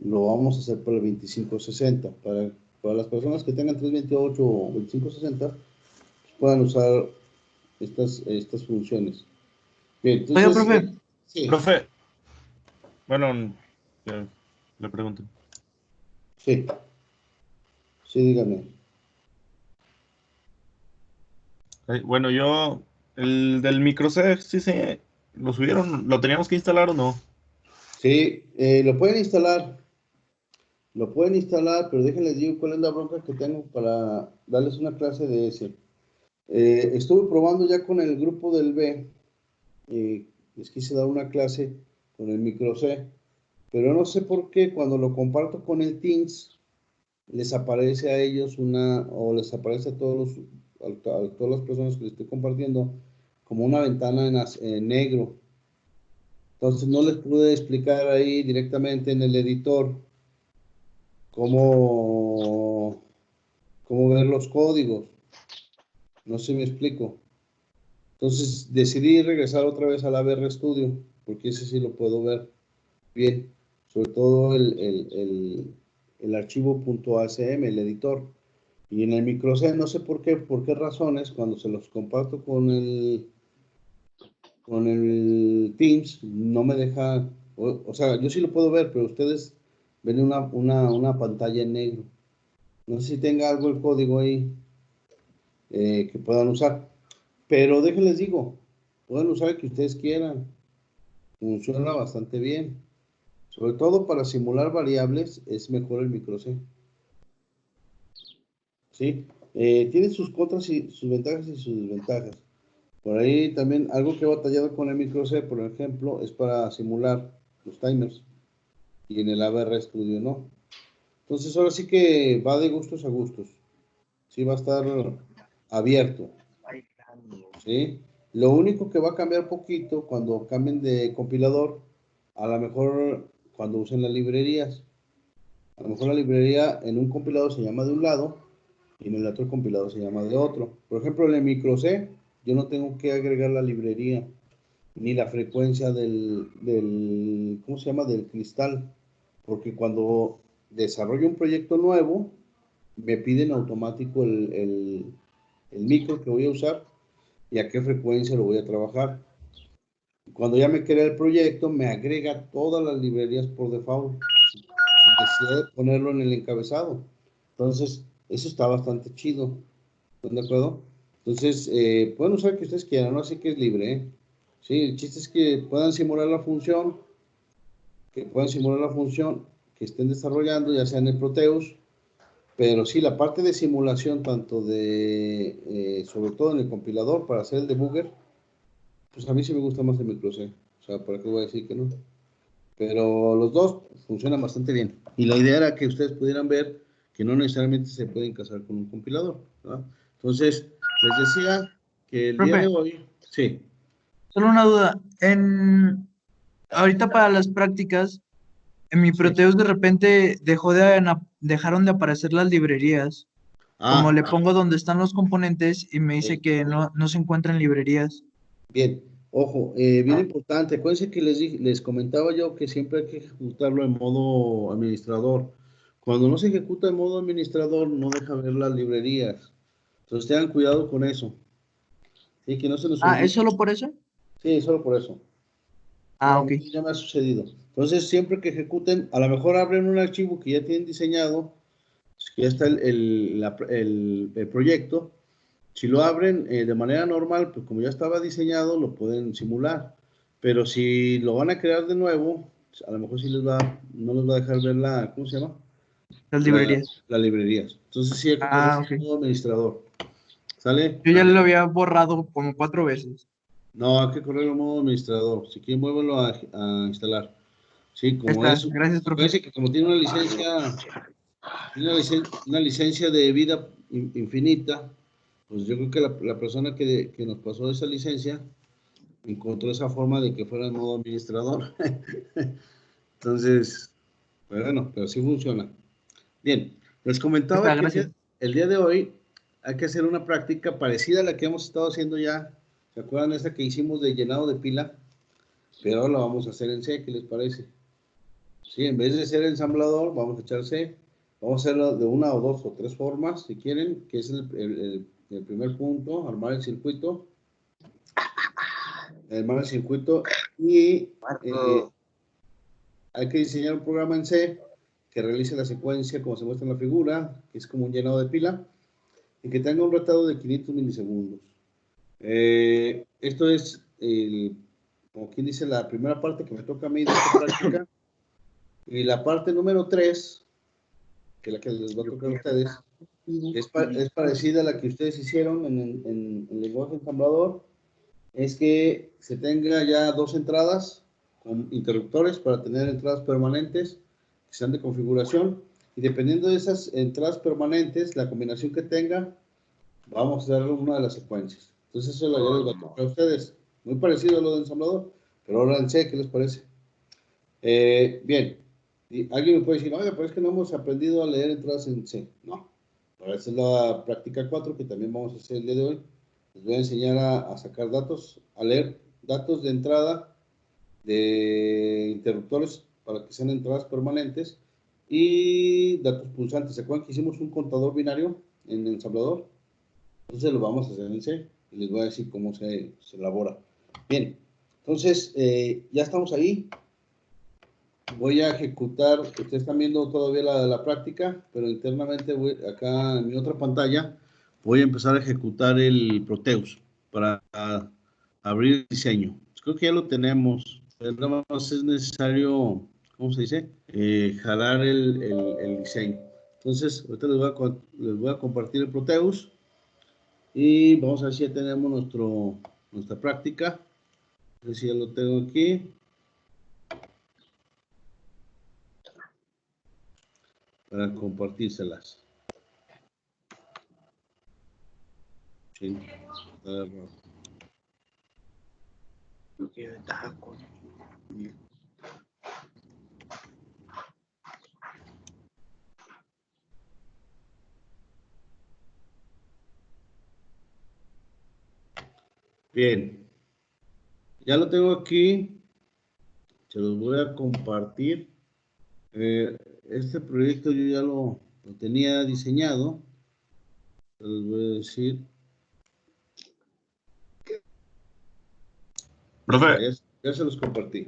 lo vamos a hacer para el 2560. Para las personas que tengan 328 o 2560, puedan usar estas funciones. Bien, Oiga, entonces, profe. sí, Profe, bueno, le pregunto. sí, sí, dígame. Bueno, el del micro C, sí, lo subieron, ¿lo teníamos que instalar o no? Sí, lo pueden instalar, pero déjenles digo cuál es la bronca que tengo para darles una clase de ese. Estuve probando ya con el grupo del B, les quise dar una clase con el micro C, pero no sé por qué cuando lo comparto con el Teams, les aparece a ellos o les aparece a a todas las personas que les estoy compartiendo, como una ventana en negro. Entonces no les pude explicar ahí directamente en el editor cómo, cómo ver los códigos. No sé si me explico. Entonces decidí regresar otra vez al ABR Studio, porque ese sí lo puedo ver bien, sobre todo el archivo .acm, el editor. Y en el microC, no sé por qué razones, cuando se los comparto con el Teams, no me deja, o sea, yo sí lo puedo ver, pero ustedes ven una pantalla en negro. No sé si tenga algo el código ahí que puedan usar, pero déjenles digo, pueden usar el que ustedes quieran, funciona bastante bien. Sobre todo para simular variables es mejor el micro C. ¿Sí? Tiene sus contras y sus ventajas y sus desventajas. Por ahí también algo que he batallado con el micro C, por ejemplo, es para simular los timers. Y en el ABR Studio no. Entonces ahora sí que va de gustos a gustos. Sí, va a estar abierto. ¿Sí? Lo único que va a cambiar poquito cuando cambien de compilador, a lo mejor cuando usen las librerías. A lo mejor la librería en un compilador se llama de un lado y en el otro compilador se llama de otro. Por ejemplo, en el micro C, yo no tengo que agregar la librería ni la frecuencia ¿cómo se llama? Del cristal, porque cuando desarrollo un proyecto nuevo, me piden automático el micro que voy a usar y a qué frecuencia lo voy a trabajar. Cuando ya me crea el proyecto, me agrega todas las librerías por default, sin necesidad de ponerlo en el encabezado. Entonces, eso está bastante chido. ¿Están de acuerdo? Entonces, pueden usar que ustedes quieran, ¿no? Así que es libre, ¿eh? Sí, el chiste es que puedan simular la función, que estén desarrollando, ya sea en el Proteus, pero sí, la parte de simulación, tanto sobre todo en el compilador, para hacer el debugger, pues a mí sí me gusta más el micro C. O sea, ¿para qué voy a decir que no? Pero los dos funcionan bastante bien. Y la idea era que ustedes pudieran ver que no necesariamente se pueden casar con un compilador, ¿no? Entonces, les decía que el día de Profe, hoy, sí, solo una duda. Ahorita para las prácticas, en mi sí. Proteus de repente dejaron de aparecer las librerías. Como Ah, le pongo donde están los componentes y me dice sí. que no se encuentran librerías. Bien. Ojo, bien importante. Acuérdense que les comentaba yo que siempre hay que ejecutarlo en modo administrador. Cuando no se ejecuta en modo administrador, no deja ver las librerías. Entonces tengan cuidado con eso. Sí, que no se nos Ah, ¿es olvide. solo por eso? Sí, solo por eso. Sí, Ah, a ok. mí ya me ha sucedido. Entonces, siempre que ejecuten, a lo mejor abren un archivo que ya tienen diseñado, pues, que ya está el proyecto. Si lo abren de manera normal, pues como ya estaba diseñado, lo pueden simular. Pero si lo van a crear de nuevo, pues, a lo mejor sí no les va a dejar ver ¿cómo se llama? Las librerías. Las librerías. Entonces sí hay que Ah, ponerse ok. en modo administrador. ¿Sale? Yo ya lo había borrado como 4 veces. No, hay que correrlo en modo administrador. Si quieren, muévanlo a instalar. Sí, Ahí como está. es, Gracias, profe. acuérdense que como tiene una licencia de vida infinita, pues yo creo que la persona que nos pasó esa licencia encontró esa forma de que fuera en modo administrador. Entonces, pues bueno, pero sí funciona. Bien, les Ahí comentaba está, que gracias. el día de hoy hay que hacer una práctica parecida a la que hemos estado haciendo ya. ¿Se acuerdan esa que hicimos de llenado de pila? Pero ahora la vamos a hacer en C, ¿qué les parece? ¿sí? En vez de ser ensamblador, vamos a echar C. Vamos a hacerlo de una o dos o tres formas, si quieren, que es el primer punto, armar el circuito. Armar el circuito y hay que diseñar un programa en C que realice la secuencia como se muestra en la figura, que es como un llenado de pila, y que tenga un retardo de 500 milisegundos. Esto es, como quien dice, la primera parte que me toca a mí de esta práctica. Y la parte número 3, que es la que les va a tocar a ustedes, es parecida a la que ustedes hicieron en el lenguaje ensamblador. Es que se tenga ya dos entradas con interruptores para tener entradas permanentes que sean de configuración. Y dependiendo de esas entradas permanentes, la combinación que tenga, vamos a dar una de las secuencias. Entonces eso ya les va a tocar a ustedes. Muy parecido a lo de ensamblador, pero ahora en C, ¿qué les parece? Bien. Y alguien me puede decir, oye, pero es que no hemos aprendido a leer entradas en C. No. Para esa es la práctica 4 que también vamos a hacer el día de hoy. Les voy a enseñar a sacar datos, a leer datos de entrada de interruptores para que sean entradas permanentes y datos pulsantes. ¿Se acuerdan que hicimos un contador binario en el ensamblador? Entonces lo vamos a hacer en C y les voy a decir cómo se elabora. Bien, entonces ya estamos ahí. Voy a ejecutar, ustedes están viendo todavía la práctica, pero internamente acá en mi otra pantalla voy a empezar a ejecutar el Proteus para abrir el diseño. Creo que ya lo tenemos, pero nada más es necesario, ¿cómo se dice? Jalar el diseño. Entonces, ahorita les voy a compartir el Proteus y vamos a ver si ya tenemos nuestra práctica. A ver si ya lo tengo aquí. Para compartírselas. Sí. Bien. Ya lo tengo aquí. Se los voy a compartir. Este proyecto yo ya lo tenía diseñado. Se los voy a decir. Profe, Ya se los compartí.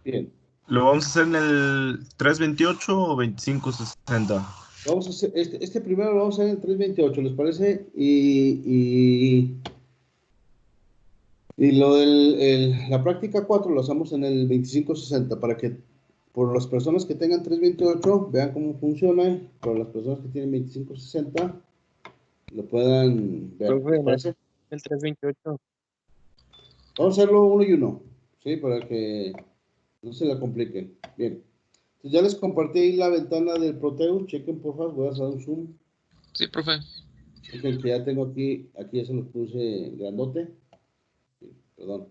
Bien. ¿lo vamos a hacer en el 328 o 2560? Vamos a hacer, este primero lo vamos a hacer en 328, ¿les parece? Y lo la práctica 4 lo hacemos en el 2560 para que por las personas que tengan 328 vean cómo funciona. Por las personas que tienen 2560 lo puedan ver. Profe, ¿Les parece? el 328. Vamos a hacerlo uno y uno, ¿sí? Para que no se la compliquen. Bien. Entonces ya les compartí la ventana del Proteus. Chequen, por favor. Voy a hacer un zoom. Sí, profe. Chequen que ya tengo aquí ya se los puse grandote. Sí, perdón.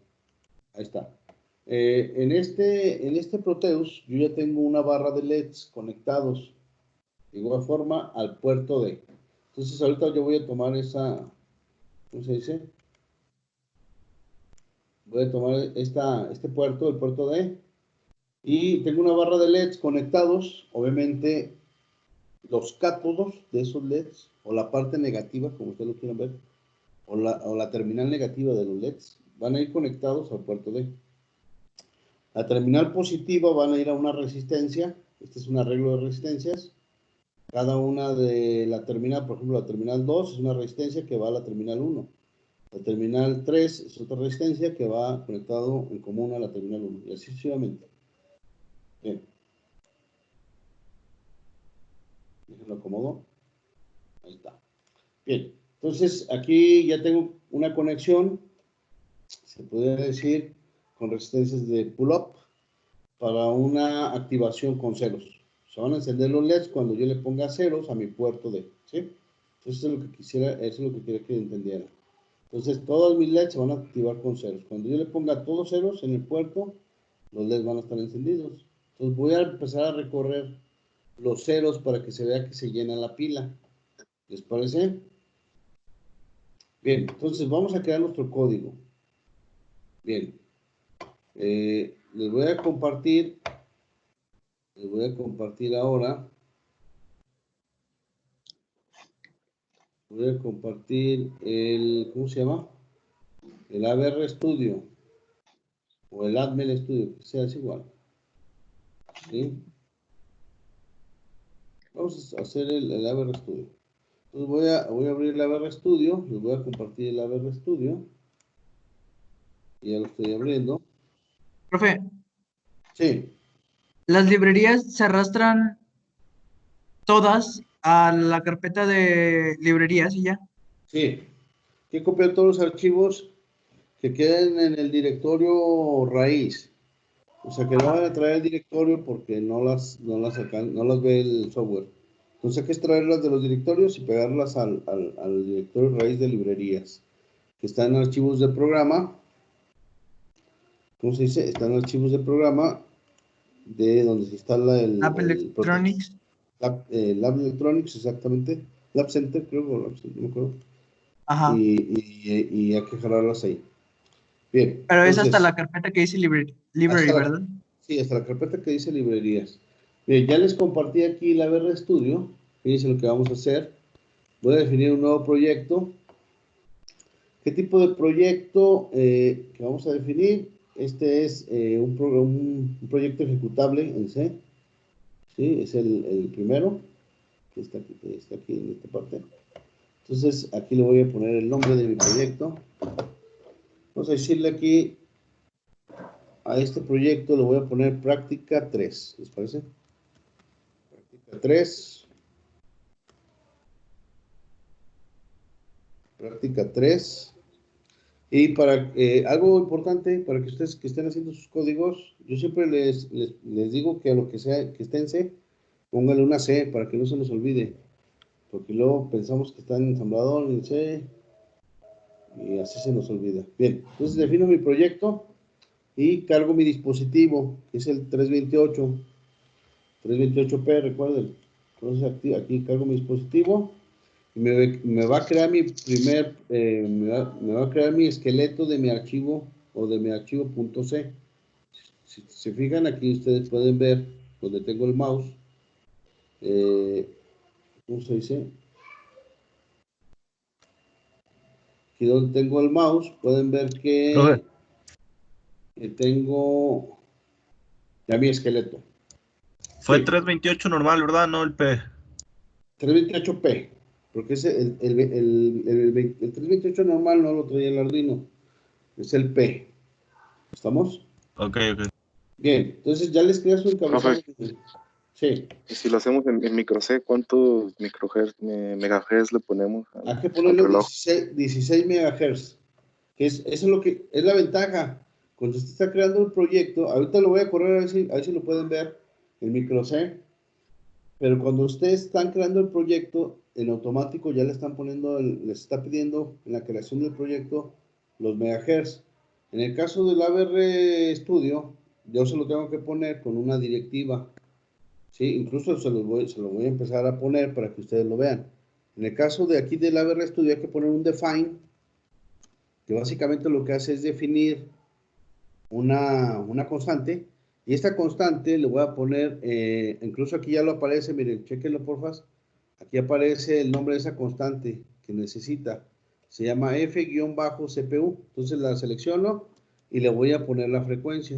Ahí está. En este Proteus yo ya tengo una barra de LEDs conectados de igual forma al puerto D. Entonces ahorita yo voy a tomar ¿cómo se dice? Voy a tomar este puerto, el puerto D, y tengo una barra de LEDs conectados. Obviamente los cátodos de esos LEDs, o la parte negativa, como ustedes lo quieran ver, o la terminal negativa de los LEDs, van a ir conectados al puerto D. La terminal positiva van a ir a una resistencia. Este es un arreglo de resistencias. Cada una de la terminal, por ejemplo, la terminal 2 es una resistencia que va a la terminal 1. La terminal 3 es otra resistencia que va conectado en común a la terminal 1. Y así sucesivamente. Bien. Déjenlo acomodo. Ahí está. Bien. Entonces, aquí ya tengo una conexión, se podría decir, con resistencias de pull-up para una activación con ceros. Se van a encender los LEDs cuando yo le ponga ceros a mi puerto D, ¿sí? Entonces, eso es lo que eso es lo que quería que entendieran. Entonces, todos mis LEDs se van a activar con ceros. Cuando yo le ponga todos ceros en el puerto, los LEDs van a estar encendidos. Entonces, voy a empezar a recorrer los ceros para que se vea que se llena la pila. ¿Les parece? Bien, entonces vamos a crear nuestro código. Bien. Les voy a compartir les voy a compartir ahora. Voy a compartir el, ¿cómo se llama? El ABR Studio o el Admin Studio, que sea, es igual. ¿Sí? Vamos a hacer el ABR Studio. Entonces voy a abrir el ABR Studio, les voy a compartir el ABR Studio. Ya lo estoy abriendo. Profe, Sí, las librerías se arrastran todas a la carpeta de librerías y ya. sí. Hay que copiar todos los archivos que queden en el directorio raíz. O sea, que no van a traer el directorio porque no las sacan, no las ve el software. Entonces hay que extraerlas de los directorios y pegarlas al directorio raíz de librerías, que están en archivos de programa. ¿Cómo se dice? Están en archivos de programa de donde se instala App Electronics. Lab Electronics, exactamente. Lab Center, creo, o Lab Center, no me acuerdo. Ajá. Y hay que jalarlas ahí. Bien, Pero es hasta entonces, la carpeta que dice library, hasta la, ¿verdad? sí, hasta la carpeta que dice librerías. Bien, ya les compartí aquí la ABR Studio. Fíjense lo que vamos a hacer. Voy a definir un nuevo proyecto. ¿Qué tipo de proyecto que vamos a definir? Este es un proyecto ejecutable en C. ¿Sí? Es el primero, que está aquí en esta parte. Entonces, aquí le voy a poner el nombre de mi proyecto. Vamos a decirle aquí a este proyecto, le voy a poner práctica 3. ¿Les parece? Práctica 3. Práctica 3. Y para algo importante, para que ustedes que estén haciendo sus códigos, yo siempre les digo que a lo que sea que esté en C, póngale una C para que no se nos olvide. Porque luego pensamos que está en ensamblador, en C, y así se nos olvida. Bien, entonces defino mi proyecto y cargo mi dispositivo, que es el 328P, recuerden. Entonces aquí cargo mi dispositivo y me va a crear mi primer, me va a crear mi esqueleto de mi archivo o de mi archivo .c. Si se fijan aquí, ustedes pueden ver donde tengo el mouse. ¿Cómo se dice? Aquí donde tengo el mouse, pueden ver Profe, que tengo ya mi esqueleto. fue Sí, 328 normal, ¿verdad? No el P. 328P, porque es el 328 normal no lo traía el Arduino, es el P. ¿Estamos? Ok, ok. Bien, entonces ya les creé su Profe, encabezado. Sí, y si lo hacemos en micro C, ¿cuántos megahertz le ponemos hay que al ponerle reloj? 16 megahertz, que eso es lo que es la ventaja. Cuando usted está creando un proyecto, ahorita lo voy a correr a ver si lo pueden ver en micro C, pero cuando ustedes están creando el proyecto, en automático ya le están poniendo, les está pidiendo en la creación del proyecto los megahertz. En el caso del ABR Studio, yo se lo tengo que poner con una directiva. Sí, incluso se lo voy a empezar a poner para que ustedes lo vean. En el caso de aquí del ABR Studio hay que poner un define, que básicamente lo que hace es definir una constante, y esta constante le voy a poner, incluso aquí ya lo aparece, miren, chequenlo porfa, aquí aparece el nombre de esa constante que necesita, se llama F-CPU, entonces la selecciono y le voy a poner la frecuencia,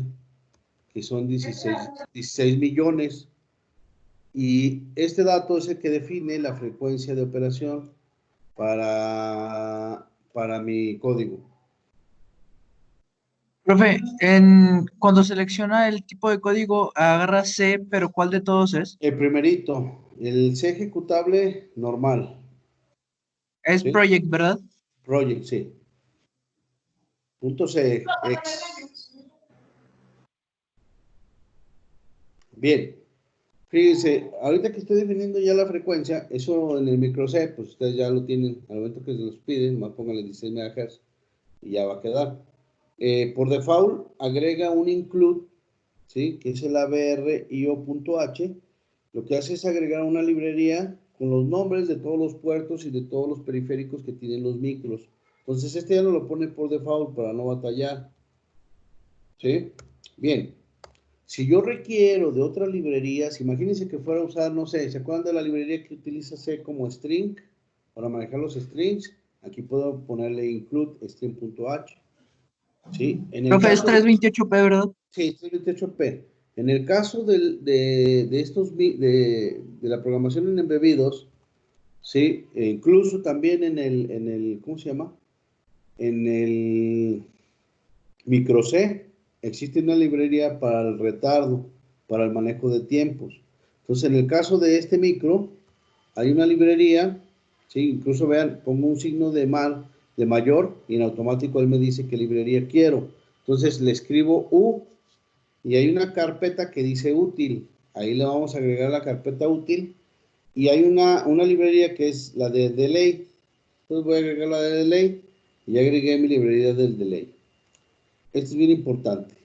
que son 16 millones, y este dato es el que define la frecuencia de operación para mi código. Profe, cuando selecciona el tipo de código, agarra C, pero ¿cuál de todos es? El primerito, el C ejecutable normal, Es ¿sí? Project, ¿verdad? Project, sí. .cx. Bien. Fíjense, ahorita que estoy definiendo ya la frecuencia, eso en el micro C, pues ustedes ya lo tienen, al momento que se los piden, más pónganle 16 MHz y ya va a quedar. Por default, agrega un include, ¿sí? Que es el ABR-IO.h. Lo que hace es agregar una librería con los nombres de todos los puertos y de todos los periféricos que tienen los micros. Entonces, este ya no lo pone por default para no batallar. ¿Sí? Bien. Si yo requiero de otras librerías, imagínense que fuera a usar, no sé, ¿se acuerdan de la librería que utiliza C como string? Para manejar los strings, aquí puedo ponerle include string.h. ¿Sí? En el Profe, es caso de, 328p, ¿verdad? sí, 328p. En el caso de estos, de la programación en embebidos, ¿sí? E incluso también en el, ¿cómo se llama? En el micro C existe una librería para el retardo, para el manejo de tiempos. Entonces, en el caso de este micro, hay una librería, ¿sí? Incluso vean, pongo un signo de mayor y en automático él me dice qué librería quiero. Entonces le escribo U y hay una carpeta que dice útil. Ahí le vamos a agregar la carpeta útil y hay una librería que es la de delay. Entonces voy a agregar la de delay y ya agregué mi librería del delay. Esto es bien importante.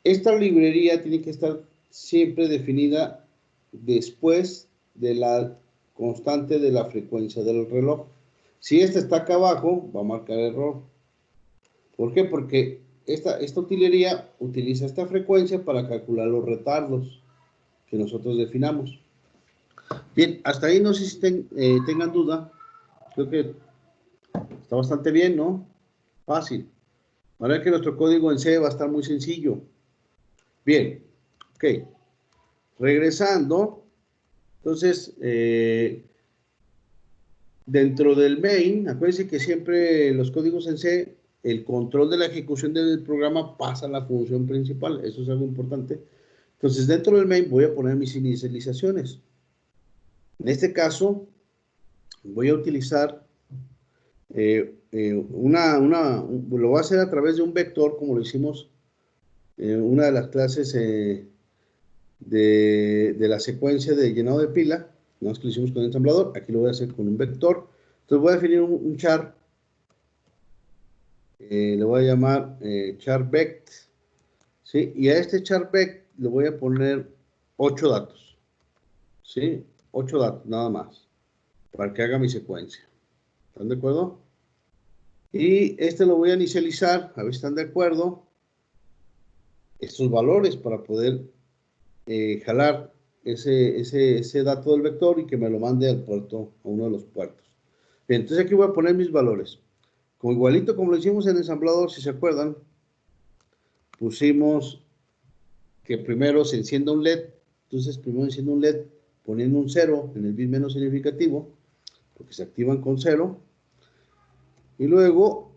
Esta librería tiene que estar siempre definida después de la constante de la frecuencia del reloj. Si esta está acá abajo, va a marcar error. ¿Por qué? Porque esta utilería utiliza esta frecuencia para calcular los retardos que nosotros definamos. Bien, hasta ahí no sé si tengan duda. Creo que está bastante bien, ¿no? Fácil. Ahora que nuestro código en C va a estar muy sencillo. Bien, ok. Regresando, entonces, dentro del main, acuérdense que siempre los códigos en C, el control de la ejecución del programa pasa a la función principal. Eso es algo importante. Entonces, dentro del main voy a poner mis inicializaciones. En este caso, voy a utilizar lo voy a hacer a través de un vector, como lo hicimos en una de las clases de la secuencia de llenado de pila, no es que lo hicimos con el ensamblador, aquí lo voy a hacer con un vector. Entonces voy a definir un char, le voy a llamar char vect, ¿sí? Y a este char vect le voy a poner 8 datos, ¿sí? 8 datos, nada más, para que haga mi secuencia. ¿Están de acuerdo? Y este lo voy a inicializar, a ver si están de acuerdo, estos valores para poder jalar ese dato del vector y que me lo mande al puerto, a uno de los puertos. Bien, entonces aquí voy a poner mis valores. Como igualito como lo hicimos en el ensamblador, si se acuerdan, pusimos que primero se encienda un LED. Entonces primero enciendo un LED poniendo un 0 en el bit menos significativo, porque se activan con 0. Y luego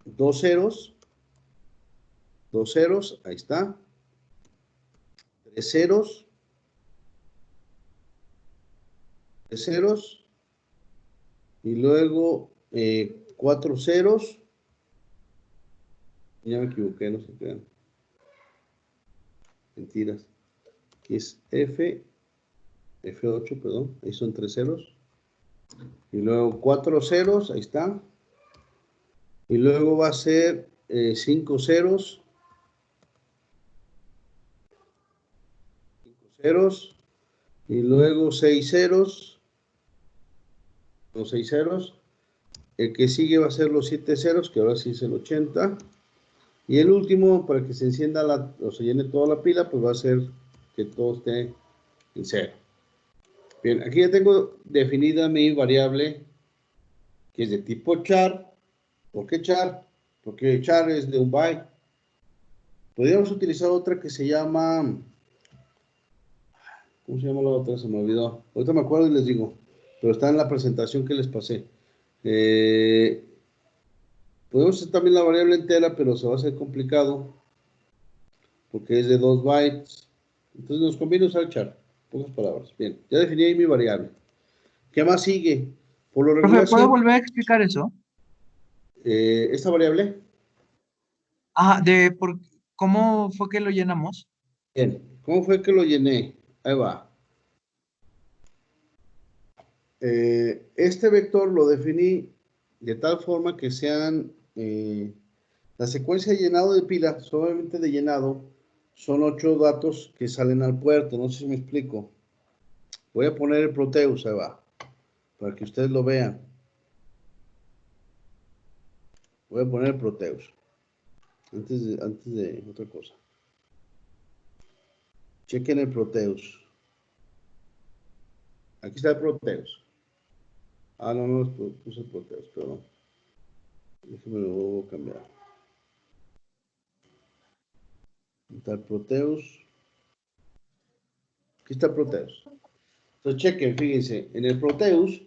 dos ceros, ahí está. 3 ceros, 3 ceros. Y luego 4 ceros. Ya me equivoqué, no se crean. Mentiras. Aquí es F8, perdón. Ahí son 3 ceros. Y luego 4 ceros, ahí está. Y luego va a ser 5 ceros. 5 ceros. Y luego 6 ceros. Los 6 ceros. El que sigue va a ser los 7 ceros, que ahora sí es el 80. Y el último, para que se encienda o se llene toda la pila, pues va a ser que todo esté en 0. Bien, aquí ya tengo definida mi variable que es de tipo char. ¿Por qué char? Porque char es de un byte. Podríamos utilizar otra que se llama, ¿cómo se llama la otra? Se me olvidó. Ahorita me acuerdo y les digo, pero está en la presentación que les pasé. Podemos hacer también la variable entera, pero se va a hacer complicado porque es de 2 bytes. Entonces nos conviene usar char. Pocas palabras. Bien, ya definí ahí mi variable. ¿Qué más sigue? Por lo Profe, regular ¿puedo siempre, volver a explicar eso? esta variable. ¿Cómo fue que lo llenamos? Bien, ¿cómo fue que lo llené? Ahí va. Este vector lo definí de tal forma que sean la secuencia de llenado de pila, solamente de llenado, son 8 datos que salen al puerto. No sé si me explico. Voy a poner el Proteus, ahí va, para que ustedes lo vean. Voy a poner el Proteus, antes de otra cosa. Chequen el Proteus. Aquí está el Proteus. Ah, no, puse el Proteus, perdón. Déjeme lo vuelvo a cambiar. Aquí está el Proteus. Aquí está el Proteus. Entonces, chequen, fíjense, en el Proteus,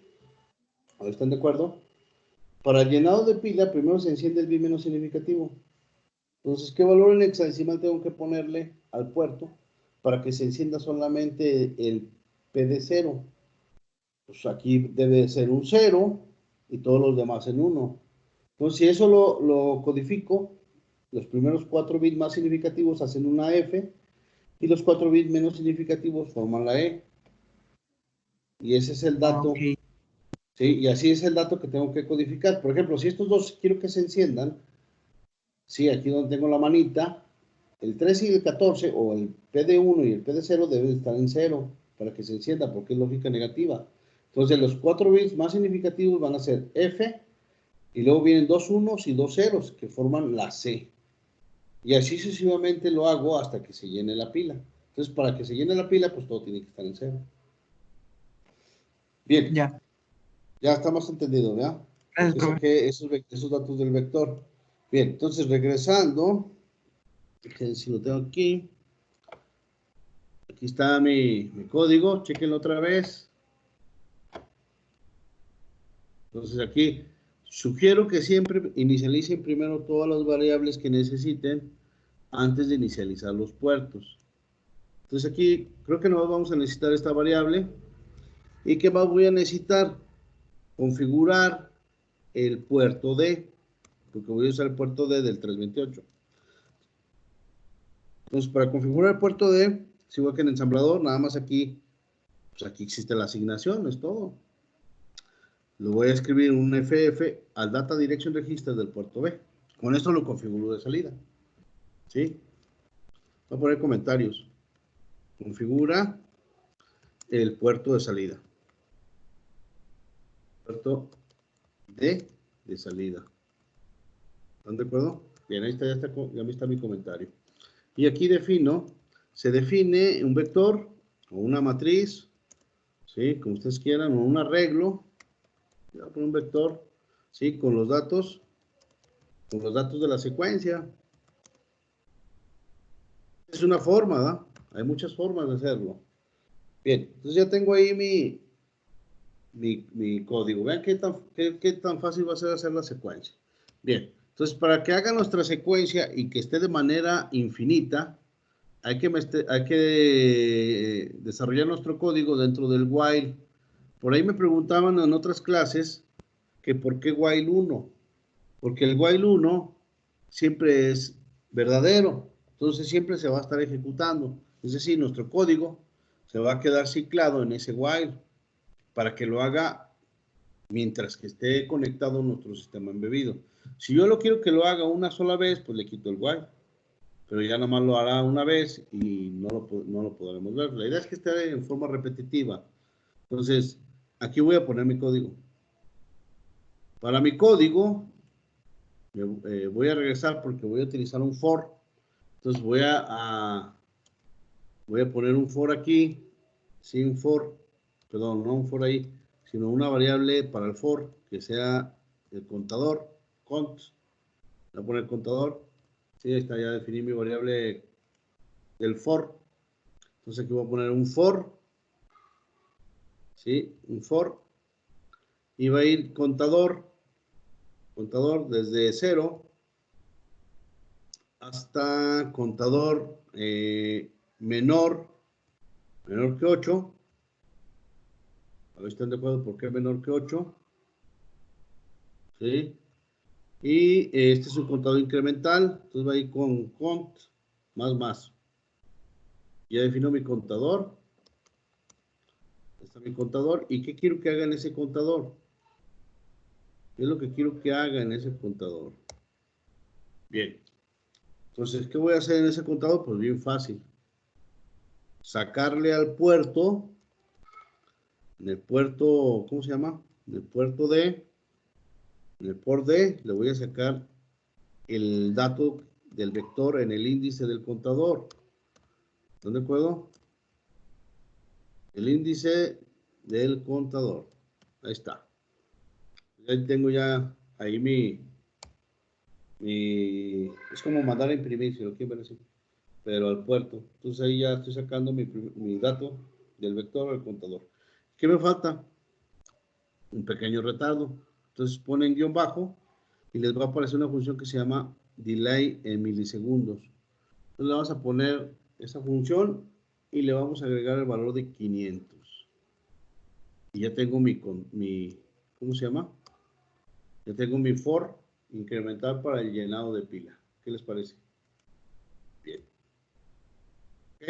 ¿están de acuerdo? Para el llenado de pila, primero se enciende el bit menos significativo. Entonces, ¿qué valor en hexadecimal tengo que ponerle al puerto para que se encienda solamente el PD0? Pues aquí debe ser un 0 y todos los demás en 1. Entonces, si eso lo codifico, los primeros 4 bits más significativos hacen una F y los 4 bits menos significativos forman la E. Y ese es el dato. Ok. ¿Sí? Y así es el dato que tengo que codificar. Por ejemplo, si estos dos quiero que se enciendan, sí, aquí donde tengo la manita, el 13 y el 14, o el PD1 y el PD0 deben estar en 0 para que se encienda, porque es lógica negativa. Entonces, los 4 bits más significativos van a ser F, y luego vienen 2 unos y 2 ceros, que forman la C. Y así sucesivamente lo hago hasta que se llene la pila. Entonces, para que se llene la pila, pues todo tiene que estar en 0. Bien. Ya. Ya está más entendido, ¿verdad? Gracias, Porque profe. saqué esos datos del vector. Bien, entonces regresando, si lo tengo aquí, aquí está mi código, chequenlo otra vez. Entonces aquí, sugiero que siempre inicialicen primero todas las variables que necesiten antes de inicializar los puertos. Entonces aquí, creo que no vamos a necesitar esta variable. ¿Y qué más voy a necesitar? Configurar el puerto D, porque voy a usar el puerto D del 328. Entonces, para configurar el puerto D, si igual que en ensamblador, nada más aquí, pues aquí existe la asignación, es todo. Lo voy a escribir un FF al Data Direction Register del puerto B. Con esto lo configuro de salida. ¿Sí? Voy a poner comentarios. Configura el puerto de salida. Puerto D de salida. ¿Están de acuerdo? Bien, ahí está, ya está mi comentario. Y aquí se define un vector o una matriz, ¿sí? Como ustedes quieran, o un arreglo. Voy a poner un vector, ¿sí? Con los datos de la secuencia. Es una forma, ¿verdad? Hay muchas formas de hacerlo. Bien, entonces ya tengo ahí mi código. Vean qué tan fácil va a ser hacer la secuencia. Bien, entonces para que haga nuestra secuencia y que esté de manera infinita, hay que desarrollar nuestro código dentro del while. Por ahí me preguntaban en otras clases que por qué while 1. Porque el while 1 siempre es verdadero, entonces siempre se va a estar ejecutando. Es decir, nuestro código se va a quedar ciclado en ese while para que lo haga mientras que esté conectado a nuestro sistema embebido. Si yo lo quiero que lo haga una sola vez, pues le quito el while, pero ya nomás lo hará una vez y no lo podremos ver. La idea es que esté en forma repetitiva. Entonces, aquí voy a poner mi código. Para mi código, voy a regresar porque voy a utilizar un for. Entonces voy a poner un for aquí, sí, un for, perdón, no un for ahí, sino una variable para el for que sea el contador, cont. Voy a poner contador, sí, ahí está, ya definí mi variable del for. Entonces aquí voy a poner un for, sí, un for, y va a ir contador desde 0 hasta contador menor que 8. A ver si están de acuerdo por qué menor que 8. ¿Sí? Y este es un contador incremental. Entonces va a ir con cont más. Ya defino mi contador. Está mi contador. ¿Y qué quiero que haga en ese contador? ¿Qué es lo que quiero que haga en ese contador? Bien. Entonces, ¿qué voy a hacer en ese contador? Pues bien fácil. Sacarle al puerto, en el puerto, ¿cómo se llama? En el puerto D, en el port D, le voy a sacar el dato del vector en el índice del contador. ¿Dónde puedo? El índice del contador. Ahí está. Ya tengo ya ahí es como mandar a imprimir, si lo quieren ver así, pero al puerto. Entonces ahí ya estoy sacando mi dato del vector al contador. ¿Qué me falta? Un pequeño retardo. Entonces ponen guión bajo y les va a aparecer una función que se llama delay en milisegundos. Entonces le vamos a poner esa función y le vamos a agregar el valor de 500. Y ya tengo ¿cómo se llama? Ya tengo mi for incremental para el llenado de pila. ¿Qué les parece? Bien. Ok.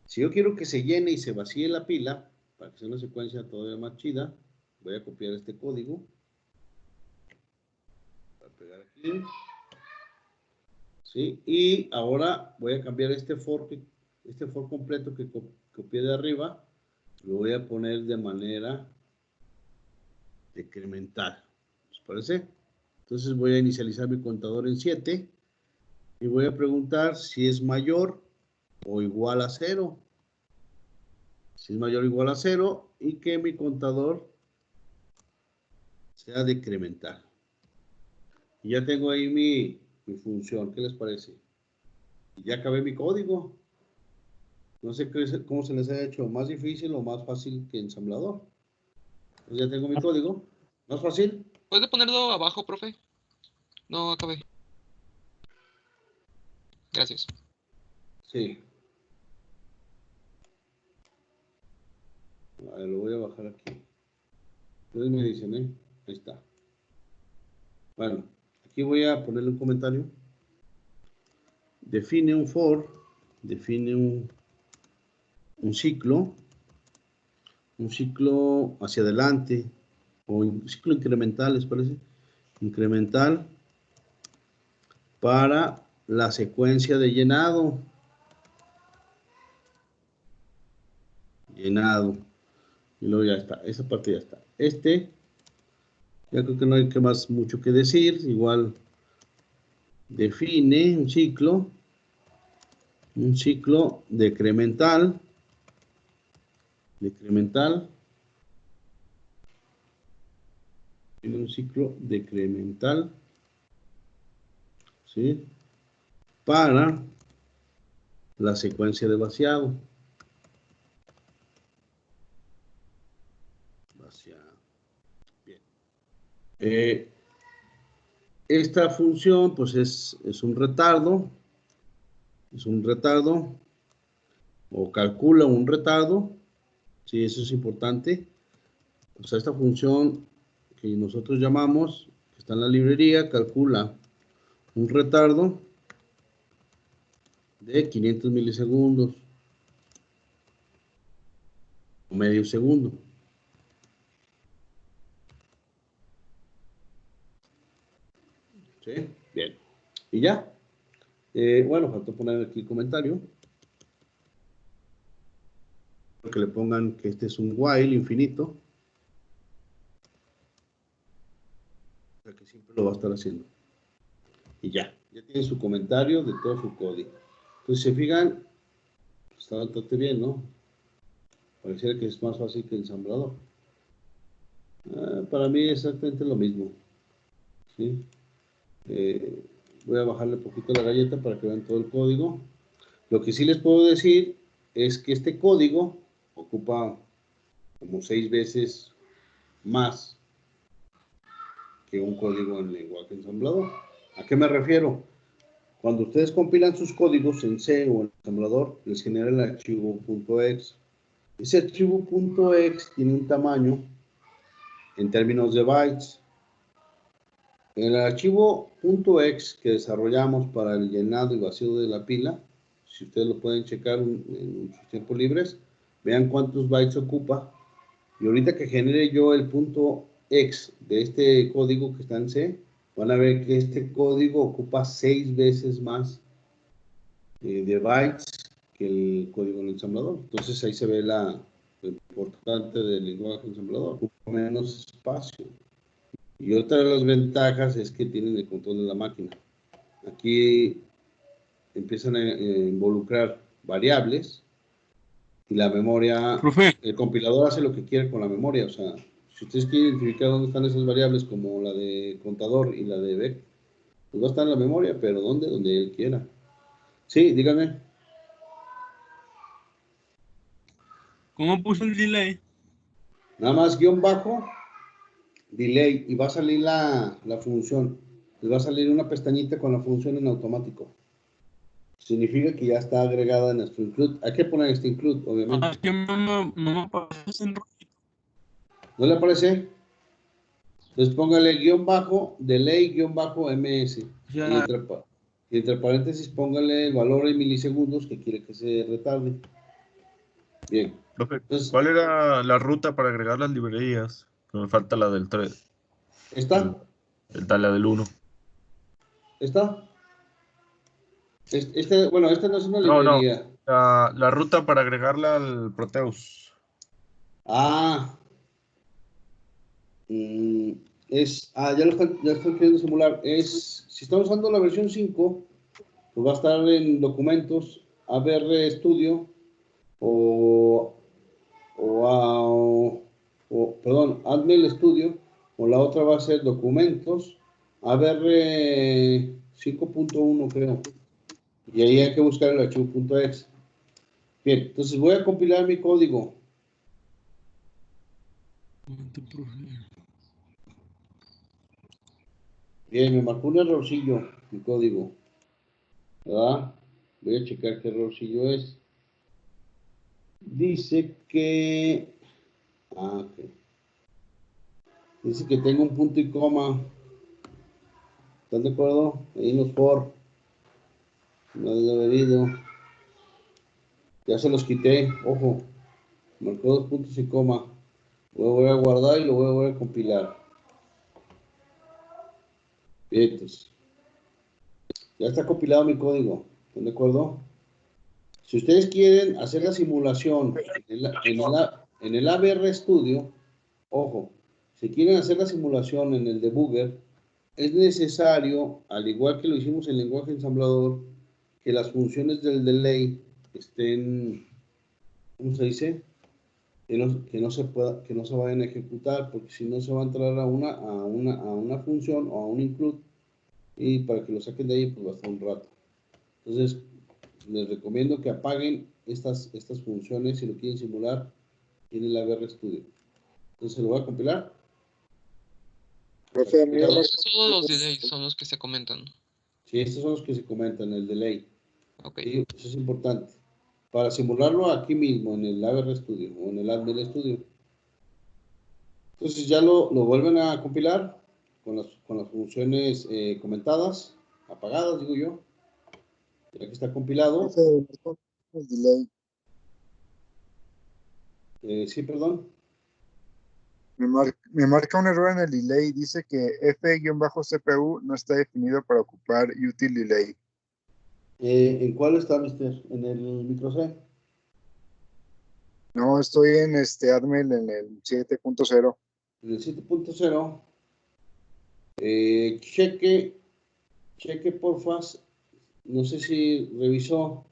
Si yo quiero que se llene y se vacíe la pila, para que sea una secuencia todavía más chida, voy a copiar este código. Voy a pegar aquí. ¿Sí? Y ahora voy a cambiar este for completo que copié de arriba, lo voy a poner de manera decremental. ¿Les parece? Entonces voy a inicializar mi contador en 7 y voy a preguntar si es mayor o igual a 0. Si es mayor o igual a 0 y que mi contador sea decremental. Y ya tengo ahí mi función. ¿Qué les parece? Y ya acabé mi código. No sé cómo se les ha hecho, más difícil o más fácil que ensamblador. Pues ya tengo mi código. ¿Más fácil? ¿Puede ponerlo abajo, profe? No acabé. Gracias. Sí. A ver, lo voy a bajar aquí. Ustedes me dicen, ¿eh? Ahí está. Bueno, aquí voy a ponerle un comentario. Define un for, define un ciclo hacia adelante, o un ciclo incremental, ¿les parece? Incremental para la secuencia de llenado. Llenado. Y luego ya está. Esa parte ya está. Ya creo que no hay mucho que decir. Igual define un ciclo decremental. Tiene un ciclo decremental. ¿Sí? Para la secuencia de vaciado. Bien. Esta función, pues es un retardo. Es un retardo. O calcula un retardo. Sí, eso es importante. O sea, esta función que nosotros llamamos, que está en la librería, calcula un retardo de 500 milisegundos o medio segundo. ¿Sí? Bien. Y ya. Bueno, faltó poner aquí el comentario. Que le pongan que este es un while infinito. O sea, que siempre lo va a estar haciendo. Y ya. Ya tiene su comentario de todo su código. Entonces, se fijan, está bastante bien, ¿no? Pareciera que es más fácil que el ensamblador. Para mí es exactamente lo mismo. ¿Sí? Voy a bajarle un poquito la galleta para que vean todo el código. Lo que sí les puedo decir es que este código ocupa como 6 veces más que un código en lenguaje ensamblador. ¿A qué me refiero? Cuando ustedes compilan sus códigos en C o en ensamblador, les genera el archivo .exe. Ese archivo .exe tiene un tamaño en términos de bytes. En el archivo .exe que desarrollamos para el llenado y vacío de la pila, si ustedes lo pueden checar en sus tiempos libres, vean cuántos bytes ocupa. Y ahorita que genere yo el .exe de este código que está en C, van a ver que este código ocupa 6 veces más de bytes que el código en el ensamblador. Entonces ahí se ve lo importante del lenguaje ensamblador, ocupa menos espacio. Y otra de las ventajas es que tienen el control de la máquina. Aquí empiezan a involucrar variables y la memoria, Profe. el compilador hace lo que quiere con la memoria. O sea, si ustedes quieren identificar dónde están esas variables, como la de contador y la de Beck, pues va a estar en la memoria, pero ¿dónde? Donde él quiera. Sí, dígame. ¿Cómo puso el delay? Nada más guión bajo, delay, y va a salir la función. Les va a salir una pestañita con la función en automático. Significa que ya está agregada en nuestro include. Hay que poner este include, obviamente. Es que no me aparece en rojo. ¿No le aparece? Entonces póngale guión bajo, delay, guión bajo, ms. Ya. Y entre paréntesis póngale el valor en milisegundos que quiere que se retarde. Bien. Profe, Entonces, ¿cuál era la ruta para agregar las librerías? Me falta la del 3. ¿está? La del 1. ¿Está? Bueno, esta no es una No, librería. la ruta para agregarla al Proteus. Ah. Ya lo estoy queriendo simular. Si estamos usando la versión 5, pues va a estar en documentos, ABR Studio perdón, Admel Studio, o la otra va a ser documentos, ABR 5.1 creo. Y ahí hay que buscar el archivo .exe. Bien, entonces voy a compilar mi código. Bien, me marcó un errorcillo mi código. ¿Verdad? Voy a checar qué errorcillo es. Dice que... ok. Dice que tengo un punto y coma. ¿Están de acuerdo? Ahí en los for. No es debido. Ya se los quité. Ojo. Marcó 2 puntos y coma. Lo voy a guardar y lo voy a volver a compilar. Bien, entonces. Ya está compilado mi código. ¿Están de acuerdo? Si ustedes quieren hacer la simulación en el ABR Studio, ojo, si quieren hacer la simulación en el debugger, es necesario, al igual que lo hicimos en lenguaje ensamblador, que las funciones del delay estén, ¿cómo se dice? Que no se vayan a ejecutar, porque si no se va a entrar a una función o a un include, y para que lo saquen de ahí, pues va a estar un rato. Entonces, les recomiendo que apaguen estas funciones si lo quieren simular en el ABR Studio. Entonces, lo voy a compilar. Profe, a mí me Entonces todos los delays son los que se comentan. Sí, estos son los que se comentan, el delay. Ok. Sí, eso es importante. Para simularlo aquí mismo, en el ABR Studio o en el Admel Studio. Entonces ya lo vuelven a compilar con las funciones comentadas, apagadas, digo yo. Ya que está compilado. el delay. Sí, perdón. Me marca un error en el delay. Dice que F-CPU no está definido para ocupar util delay. ¿En cuál está, mister? ¿En el micro C? No, estoy en Admel en el 7.0. En el 7.0. Cheque porfa. No sé si revisó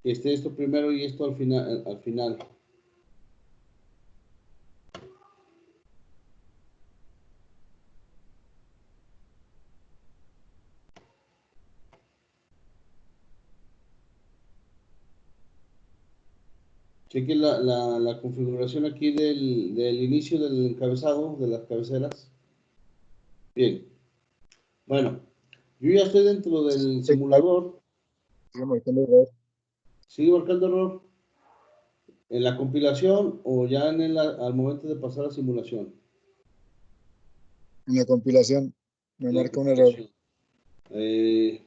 que esté esto primero y esto al final. Cheque la configuración aquí del inicio del encabezado, de las cabeceras. Bien. Bueno, yo ya estoy dentro del simulador. Sigue marcando error. ¿Sigue marcando error en la compilación o ya al momento de pasar a simulación? En la compilación me En la marca un error. compilación.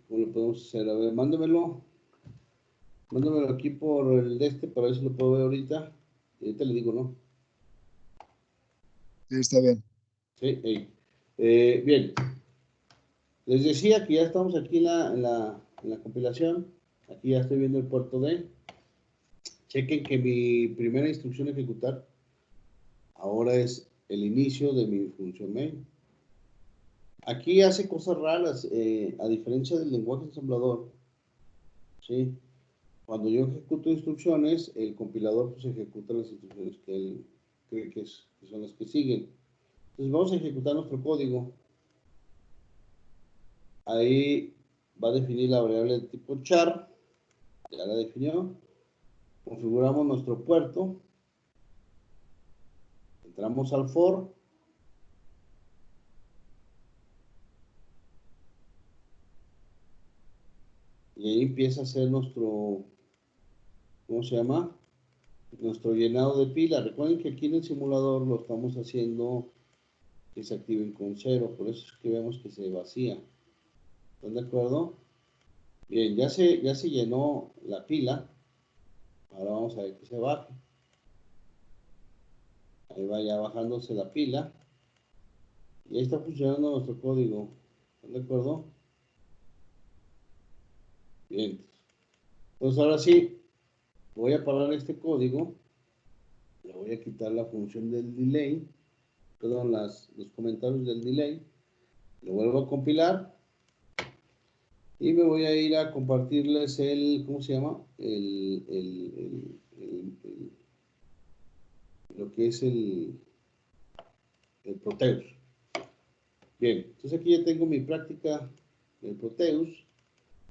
¿Cómo lo podemos hacer? A ver, mándemelo. Mándamelo aquí por el para ver si lo puedo ver ahorita. Y ahorita le digo, ¿no? Sí, está bien. Sí, hey. Bien. Les decía que ya estamos aquí en la compilación. Aquí ya estoy viendo el puerto D. Chequen que mi primera instrucción a ejecutar ahora es el inicio de mi función main. aquí hace cosas raras, a diferencia del lenguaje ensamblador, ¿sí? Cuando yo ejecuto instrucciones, el compilador pues ejecuta las instrucciones que él cree que son las que siguen. Entonces vamos a ejecutar nuestro código. Ahí va a definir la variable de tipo char, ya la definió. Configuramos nuestro puerto. Entramos al for. Y ahí empieza a hacer nuestro, ¿cómo se llama? Nuestro llenado de pila. Recuerden que aquí en el simulador lo estamos haciendo que se activen con 0. Por eso es que vemos que se vacía. ¿Están de acuerdo? Bien, ya se llenó la pila. Ahora vamos a ver que se baje. Ahí va ya bajándose la pila. Y ahí está funcionando nuestro código. ¿Están de acuerdo? Bien. Entonces ahora sí, voy a parar este código. Le voy a quitar la función del delay. Perdón, los comentarios del delay. Lo vuelvo a compilar. Y me voy a ir a compartirles ¿cómo se llama? Lo que es el Proteus. Bien, entonces aquí ya tengo mi práctica del Proteus.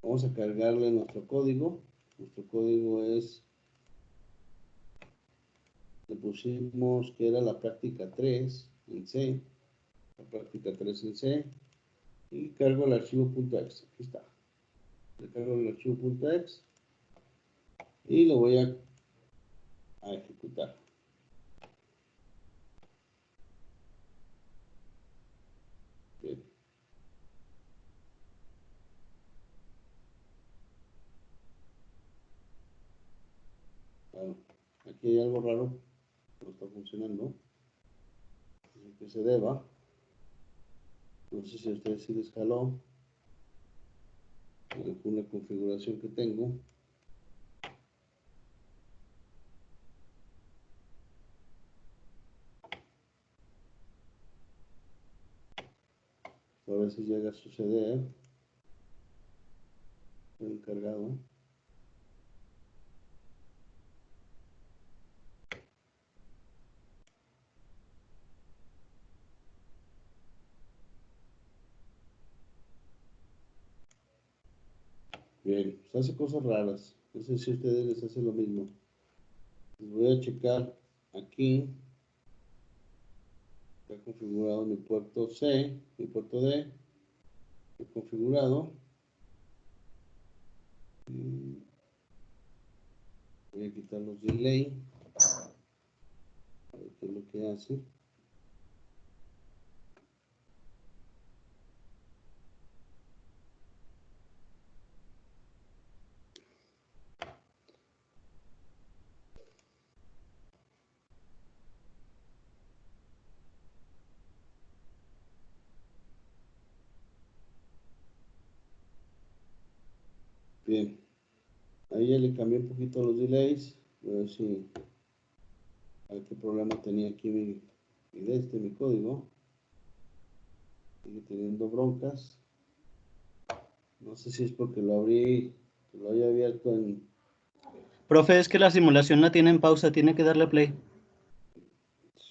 Vamos a cargarle nuestro código. Nuestro código le pusimos que era la práctica 3 en C. La práctica 3 en C. Y cargo el archivo .exe. Aquí está. Le cargo el archivo .exe. Y lo voy a ejecutar. Bien. Bueno, aquí hay algo raro. No está funcionando. Que se deba. No sé si a ustedes sí les jaló. Una configuración que tengo. A veces llega a suceder. Estoy encargado. Bien, pues hace cosas raras. No sé si a ustedes les hace lo mismo. Les voy a checar aquí. Está configurado mi puerto C, mi puerto D. Está configurado. Voy a quitar los delay. A ver qué es lo que hace. Bien. Ahí ya le cambié un poquito los delays. Voy a ver si a ver qué problema tenía aquí mi código. Sigue teniendo broncas. No sé si es porque lo haya abierto en... Profe, es que la simulación la tiene en pausa, tiene que darle play.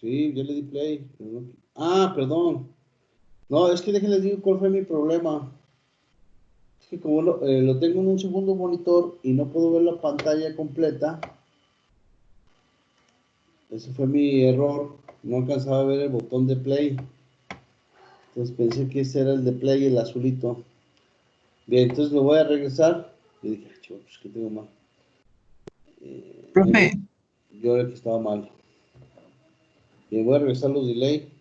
Sí, yo le di play. Pero no... Ah, perdón. No, es que déjenles digo cuál fue mi problema. Es que como lo tengo en un segundo monitor y no puedo ver la pantalla completa, ese fue mi error. No alcanzaba a ver el botón de play. Entonces pensé que ese era el de play, el azulito. Bien, entonces lo voy a regresar. Y dije, chico, pues que tengo mal. Profe, Yo era el que estaba mal. Bien, voy a regresar los delay.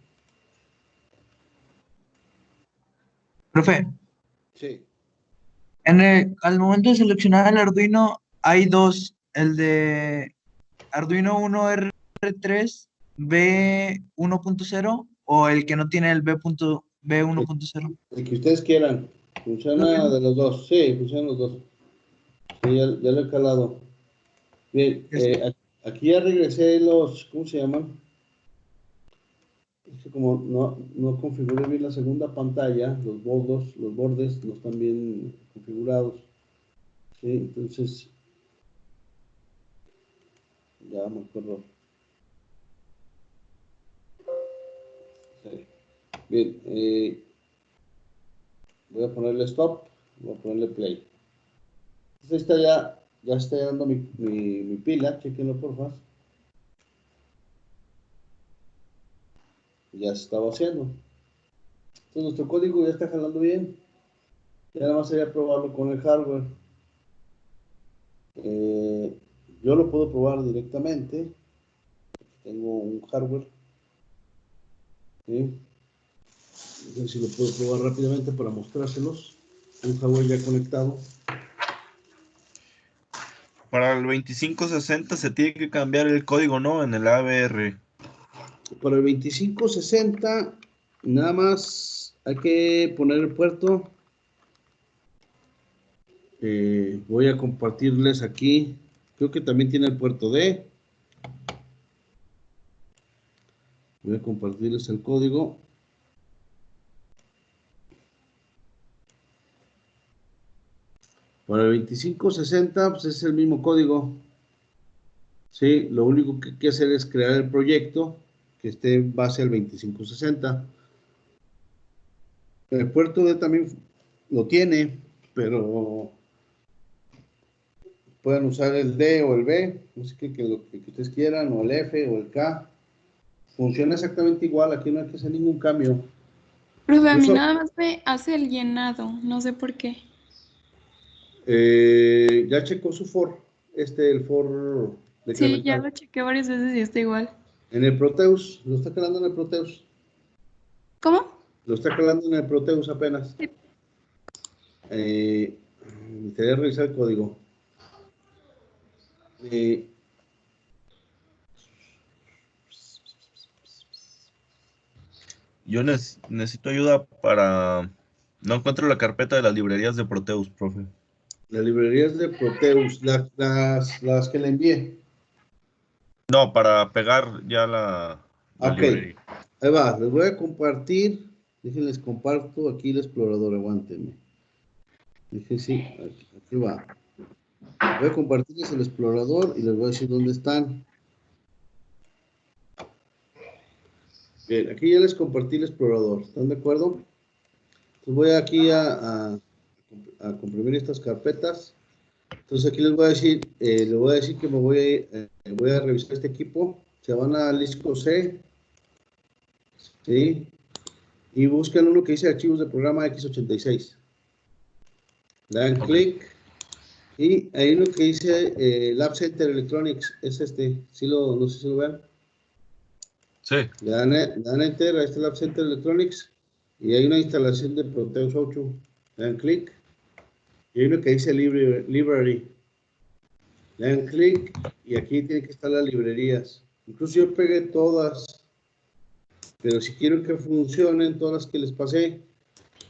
profe, Sí. al momento de seleccionar el Arduino, hay dos, el de Arduino 1R3 B1.0 o el que no tiene el B1.0. El que ustedes quieran. Funciona de los dos. Sí, funcionan los dos. Sí, ya lo he calado. Bien, aquí ya regresé ¿cómo se llaman? Es que como no configuré bien la segunda pantalla, los bordes no están bien configurados. ¿Sí? Entonces, ya me acuerdo. Sí. Bien, voy a ponerle stop, voy a ponerle play. Entonces ya está dando mi pila, chequenlo por favor. Ya se está vaciando. Entonces nuestro código ya está jalando bien. Ya nada más sería probarlo con el hardware. Yo lo puedo probar directamente. Tengo un hardware. ¿Sí? A ver si lo puedo probar rápidamente para mostrárselos. Un hardware ya conectado. Para el 2560 se tiene que cambiar el código, ¿no? En el ABR. Para el 2560, nada más hay que poner el puerto. Voy a compartirles aquí. Creo que también tiene el puerto D. Voy a compartirles el código. Para el 2560, pues es el mismo código. Sí, lo único que hay que hacer es crear el proyecto que esté en base al 2560. El puerto D también lo tiene, pero pueden usar el D o el B, no sé lo que ustedes quieran, o el F o el K. Funciona exactamente igual, aquí no hay que hacer ningún cambio. Profe, a mí Incluso, nada más me hace el llenado, no sé por qué. ya checó su for, el for Sí, ya decremental. lo chequé varias veces y está igual. En el Proteus, lo está calando en el Proteus. ¿Cómo? Lo está calando en el Proteus apenas. Sí. Necesitaría revisar el código. Yo necesito ayuda para... No encuentro la carpeta de las librerías de Proteus, profe. Las librerías de Proteus, las que le envié. No, para pegar ya la Ok, librería. ahí va, les voy a compartir. Déjenles comparto aquí el explorador, aguántenme. Sí, aquí va. Voy a compartirles el explorador y les voy a decir dónde están. Bien, aquí ya les compartí el explorador, ¿están de acuerdo? Entonces voy aquí a comprimir estas carpetas. Entonces aquí les voy a decir que voy a revisar este equipo. Se van a disco C, ¿sí? Y buscan uno que dice archivos de programa x86. Le dan clic y hay uno que dice Lab Center Electronics, es ¿sí no sé si lo ven? Sí. Le dan enter a este Lab Center Electronics y hay una instalación de Proteus 8. Le dan clic y hay uno que dice Library. Le dan clic y aquí tienen que estar las librerías. Incluso yo pegué todas, pero si quiero que funcionen todas las que les pasé,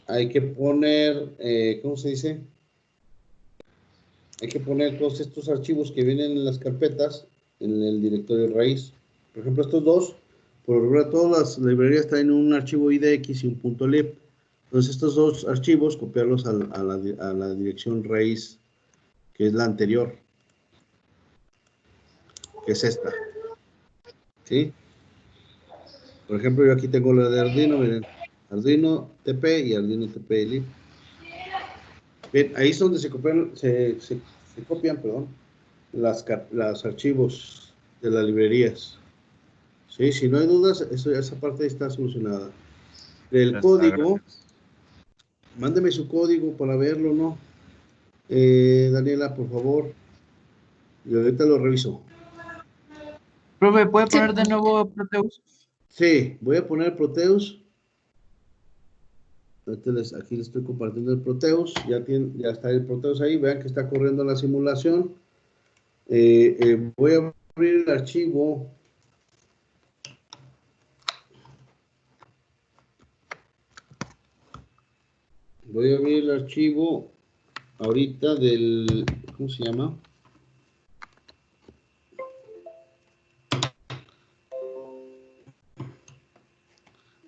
hay que poner, ¿cómo se dice? Hay que poner todos estos archivos que vienen en las carpetas en el directorio raíz. Por ejemplo, estos dos, por lo regular todas las librerías traen un archivo IDX y un .lib. Entonces estos dos archivos, copiarlos a la dirección raíz, que es la anterior, que es esta. ¿Sí? Por ejemplo, yo aquí tengo la de Arduino, miren, Arduino TP y Arduino TP lib. Bien, ahí es donde se copian, perdón, los archivos de las librerías. Sí, si no hay dudas, esa parte está solucionada. Del Ya está, código, gracias. mándeme su código para verlo, ¿no? Daniela, por favor. Y ahorita lo reviso. Profe, ¿puede Sí. poner de nuevo Proteus? Sí, voy a poner Proteus. Aquí les estoy compartiendo el Proteus. Ya está el Proteus ahí. Vean que está corriendo la simulación. Voy a abrir el archivo. Voy a abrir el archivo ahorita del, ¿cómo se llama?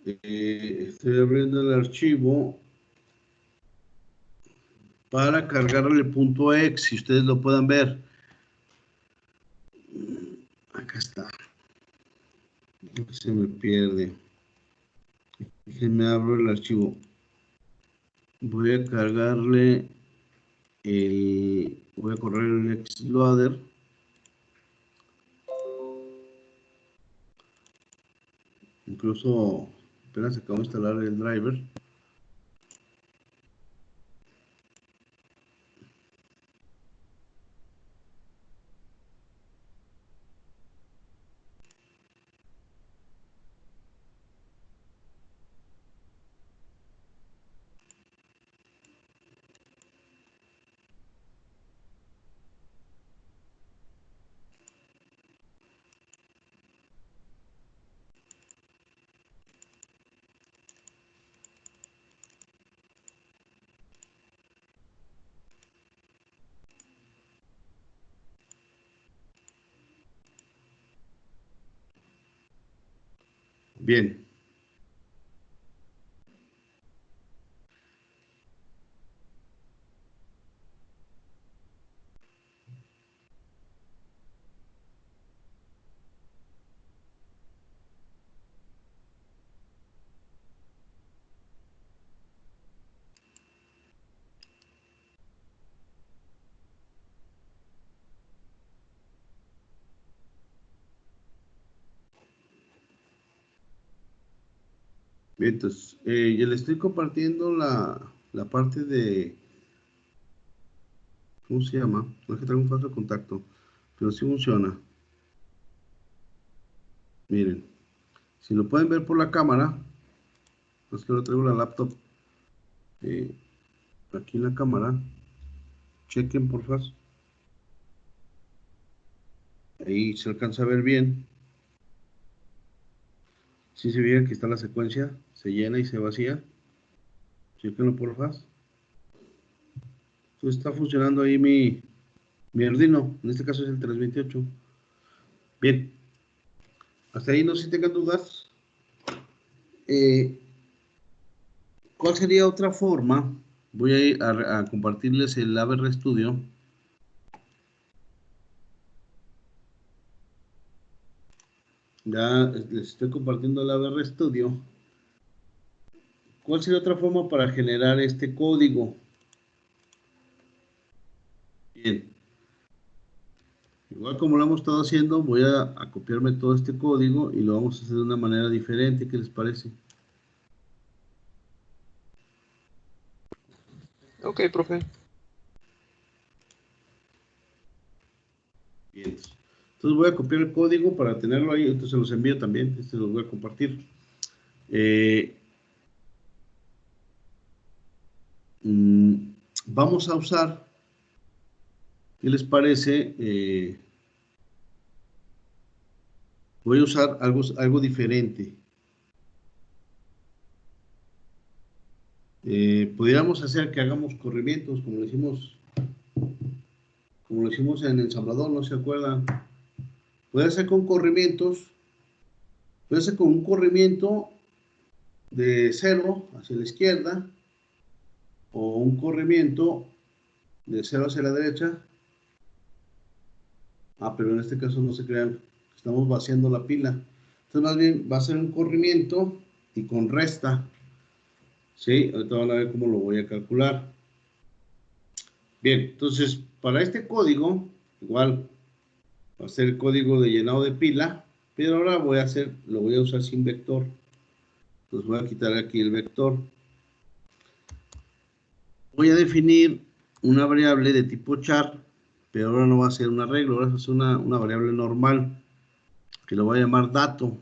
Estoy abriendo el archivo para cargarle el punto X, si ustedes lo puedan ver. Acá está. Se me pierde. Déjenme abro el archivo. Voy a cargarle voy a correr el Xloader. Incluso apenas acabo de instalar el driver. Bien. Bien, entonces, yo le estoy compartiendo la parte de, ¿cómo se llama? No es que traigo un falso contacto, pero sí funciona. Miren, si lo pueden ver por la cámara, es que ahora traigo la laptop aquí en la cámara. Chequen, por favor. Ahí se alcanza a ver bien. Si se ve que está la secuencia, se llena y se vacía. Chequenlo, por favor. Entonces está funcionando ahí mi Arduino. En este caso es el 328. Bien. Hasta ahí no sé si tengan dudas. ¿Cuál sería otra forma? Voy a ir a compartirles el ABR Studio. Ya les estoy compartiendo el ABR Studio. ¿Cuál sería otra forma para generar este código? Bien. Igual como lo hemos estado haciendo, voy a copiarme todo este código y lo vamos a hacer de una manera diferente. ¿Qué les parece? Ok, profe. Bien. Entonces voy a copiar el código para tenerlo ahí. Entonces se los envío también. Este los voy a compartir. Vamos a usar, ¿qué les parece? Voy a usar algo diferente. Pudiéramos hacer que hagamos corrimientos como lo hicimos en el ensamblador, ¿no se acuerdan? Puede ser con corrimientos, puede ser con un corrimiento de 0 hacia la izquierda o un corrimiento de 0 hacia la derecha. Pero en este caso no se crean, estamos vaciando la pila. Entonces más bien va a ser un corrimiento y con resta. Sí, ahorita van a ver cómo lo voy a calcular. Bien, entonces para este código, igual va a ser el código de llenado de pila, pero ahora lo voy a usar sin vector. Entonces voy a quitar aquí el vector. Voy a definir una variable de tipo char, pero ahora no va a ser un arreglo, ahora va a ser una variable normal, que lo voy a llamar dato.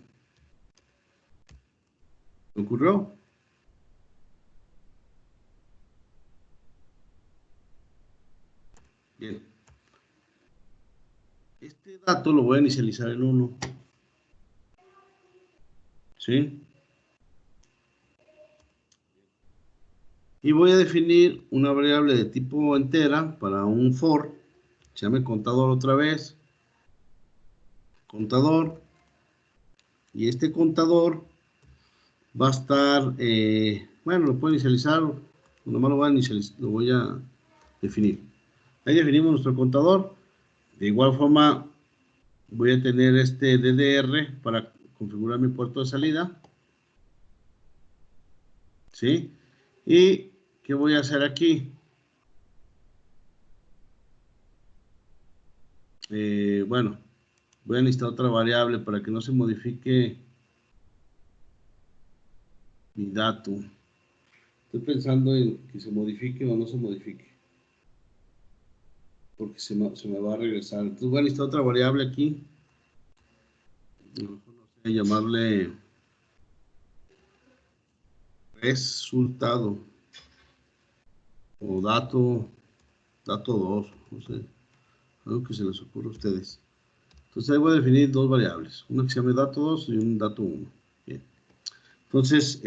¿Me ocurrió? Bien. Este dato lo voy a inicializar en 1. ¿Sí? Y voy a definir una variable de tipo entera para un for. Se llame contador otra vez. Contador. Y este contador va a estar, bueno, lo puedo inicializar, nomás lo voy a inicializar, lo voy a definir. Ahí definimos nuestro contador. De igual forma, voy a tener este DDR para configurar mi puerto de salida. ¿Sí? ¿Y qué voy a hacer aquí? Bueno, voy a necesitar otra variable para que no se modifique mi dato. Estoy pensando en que se modifique o no se modifique. Porque se me va a regresar. Entonces voy a necesitar otra variable aquí. No sé, llamarle resultado. O dato 2. No sé. Algo que se les ocurra a ustedes. Entonces ahí voy a definir dos variables. Una que se llame dato 2 y un dato 1. Bien. Entonces,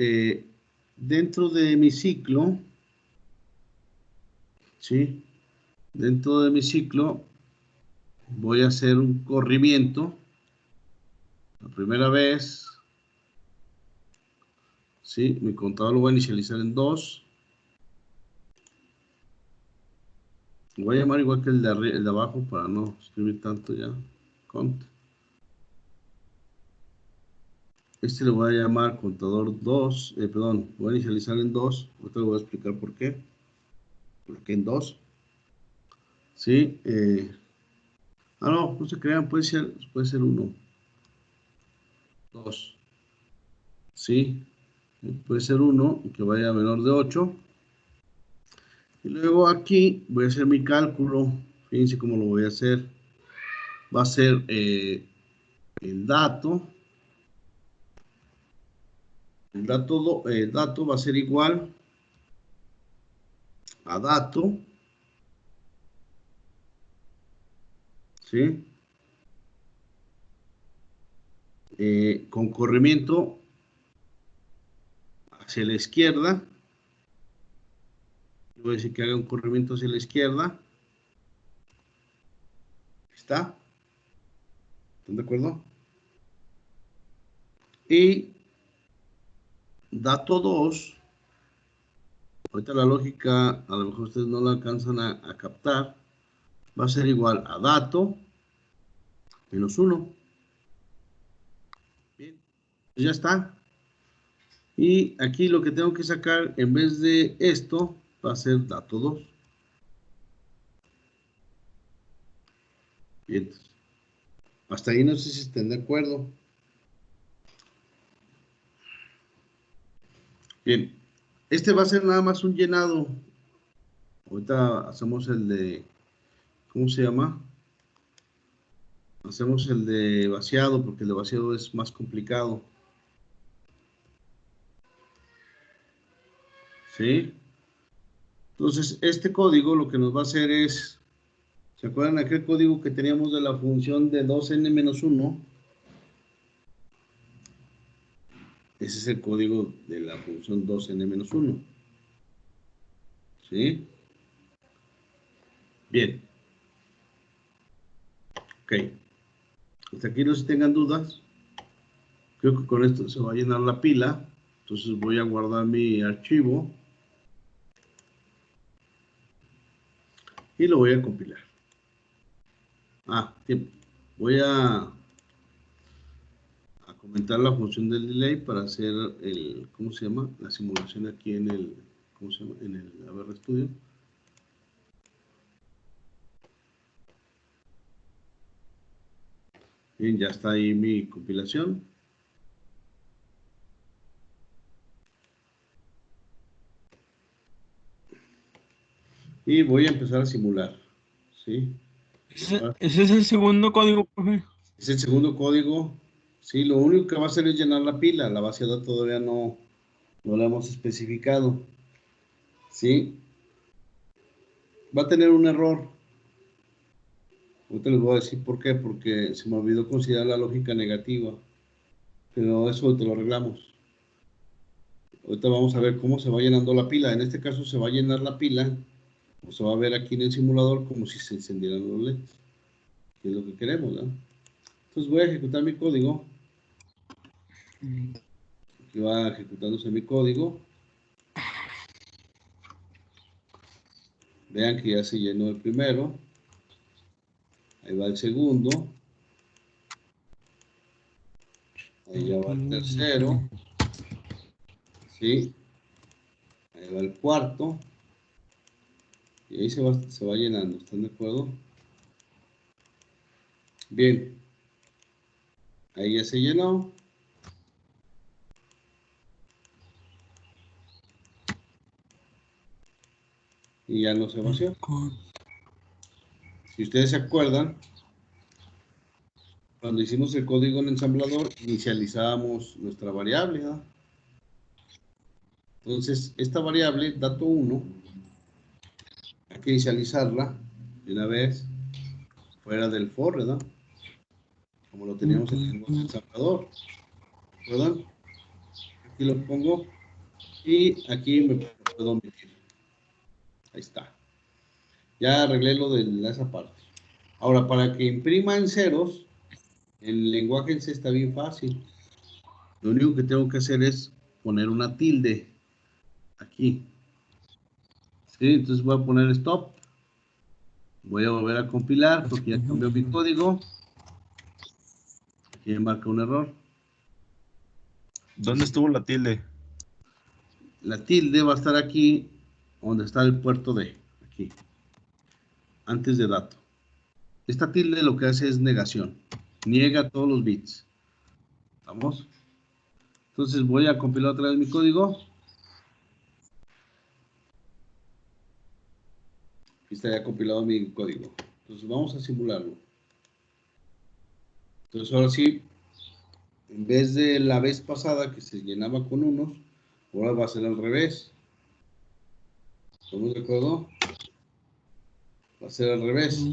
dentro de mi ciclo, ¿sí? Dentro de mi ciclo voy a hacer un corrimiento. La primera vez, ¿sí? Mi contador lo voy a inicializar en 2. Lo voy a llamar igual que el de abajo para no escribir tanto ya. Cont. Este le voy a llamar contador 2, perdón, voy a inicializar en 2. Ahorita le voy a explicar por qué. ¿Por qué en 2? ¿Sí? No se crean, puede ser 1. 2. ¿Sí? Puede ser 1 que vaya a menor de 8. Y luego aquí voy a hacer mi cálculo. Fíjense cómo lo voy a hacer. Va a ser el dato. El dato va a ser igual a dato. ¿Sí? Con corrimiento hacia la izquierda. Voy a decir que haga un corrimiento hacia la izquierda. ¿Está? ¿Están de acuerdo? Y dato 2. Ahorita la lógica, a lo mejor ustedes no la alcanzan a captar. Va a ser igual a dato menos 1. Bien, pues ya está. Y aquí lo que tengo que sacar en vez de esto va a ser dato 2. Bien. Hasta ahí no sé si estén de acuerdo. Bien. Este va a ser nada más un llenado. Ahorita hacemos el de, ¿cómo se llama? Hacemos el de vaciado porque el de vaciado es más complicado. ¿Sí? Entonces, este código lo que nos va a hacer es, ¿se acuerdan aquel código que teníamos de la función de 2n-1? Ese es el código de la función 2n-1. ¿Sí? Bien. Ok. Hasta aquí no se tengan dudas. Creo que con esto se va a llenar la pila. Entonces voy a guardar mi archivo. Y lo voy a compilar. Tiempo. Voy a comentar la función del delay para hacer el, ¿cómo se llama? La simulación aquí en el, ¿cómo se llama? En el ABR Studio. Bien, ya está ahí mi compilación. Y voy a empezar a simular. ¿Sí? Ese es el segundo código, profe. Es el segundo código. Sí, lo único que va a hacer es llenar la pila. La vaciada todavía no la hemos especificado. ¿Sí? Va a tener un error. Ahorita les voy a decir por qué. Porque se me olvidó considerar la lógica negativa. Pero eso te lo arreglamos. Ahorita vamos a ver cómo se va llenando la pila. En este caso se va a llenar la pila. O se va a ver aquí en el simulador como si se encendieran los LEDs. Que es lo que queremos, ¿no? Entonces voy a ejecutar mi código. Aquí va ejecutándose mi código. Vean que ya se llenó el primero. Ahí va el segundo. Ahí ya va el tercero. Sí. Ahí va el cuarto. Y ahí se va llenando. ¿Están de acuerdo? Bien. Ahí ya se llenó. Y ya no se vació. Si ustedes se acuerdan, cuando hicimos el código en ensamblador, inicializábamos nuestra variable, ¿verdad? Entonces, esta variable, dato 1, hay que inicializarla de una vez fuera del for, ¿verdad? Como lo teníamos en el ensamblador. ¿Recuerdan? Aquí lo pongo y aquí me puedo omitir. Ahí está. Ya arreglé lo de esa parte. Ahora, para que imprima en ceros, el lenguaje en C está bien fácil. Lo único que tengo que hacer es poner una tilde aquí. ¿Sí? Entonces voy a poner stop. Voy a volver a compilar porque ya cambió mi código. Aquí me marca un error. ¿Dónde estuvo la tilde? La tilde va a estar aquí donde está el puerto D. Aquí. Antes de dato. Esta tilde lo que hace es negación. Niega todos los bits. ¿Vamos? Entonces voy a compilar otra vez mi código. Aquí está ya compilado mi código. Entonces vamos a simularlo. Entonces ahora sí, en vez de la vez pasada que se llenaba con unos, ahora va a ser al revés. ¿Estamos de acuerdo? Va a ser al revés.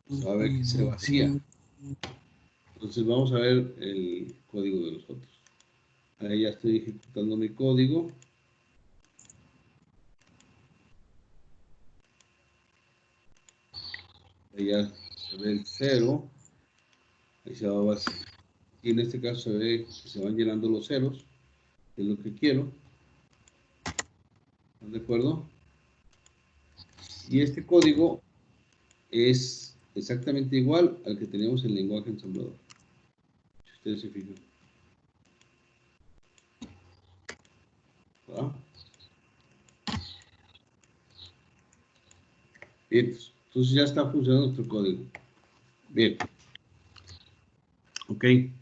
Se va a ver que se vacía. Entonces vamos a ver el código de los otros. Ahí ya estoy ejecutando mi código. Ahí ya se ve el 0. Ahí se va a vaciar. Y en este caso se ve que se van llenando los ceros. Que es lo que quiero. ¿Están de acuerdo? Y este código es exactamente igual al que teníamos en el lenguaje ensamblador. Si ustedes se fijan. ¿Va? Bien, entonces ya está funcionando nuestro código. Bien. Ok. Les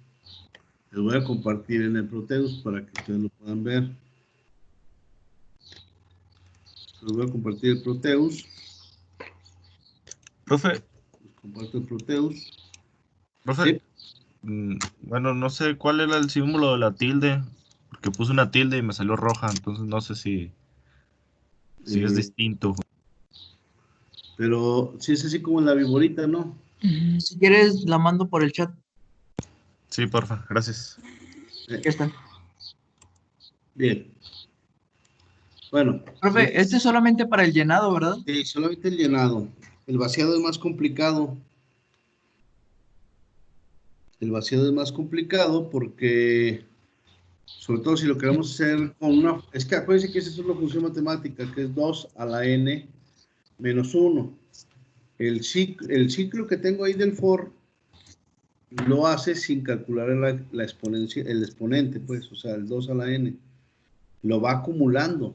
voy a compartir en el Proteus para que ustedes lo puedan ver. Les voy a compartir el Proteus. Profe, Les comparto el Proteus. profe, Sí. bueno, no sé cuál era el símbolo de la tilde, porque puse una tilde y me salió roja, entonces no sé si es distinto. Pero sí es así como en la viborita, ¿no? Si quieres, la mando por el chat. Sí, porfa, gracias. Aquí está. Bien. Bueno. Profe, este es solamente para el llenado, ¿verdad? Sí, solamente el llenado. El vaciado es más complicado. El vaciado es más complicado porque, sobre todo si lo queremos hacer con una... Es que acuérdense que esa es una función matemática, que es 2 a la n menos 1. El ciclo que tengo ahí del for lo hace sin calcular la exponencia, el exponente, pues, o sea, el 2 a la n. Lo va acumulando.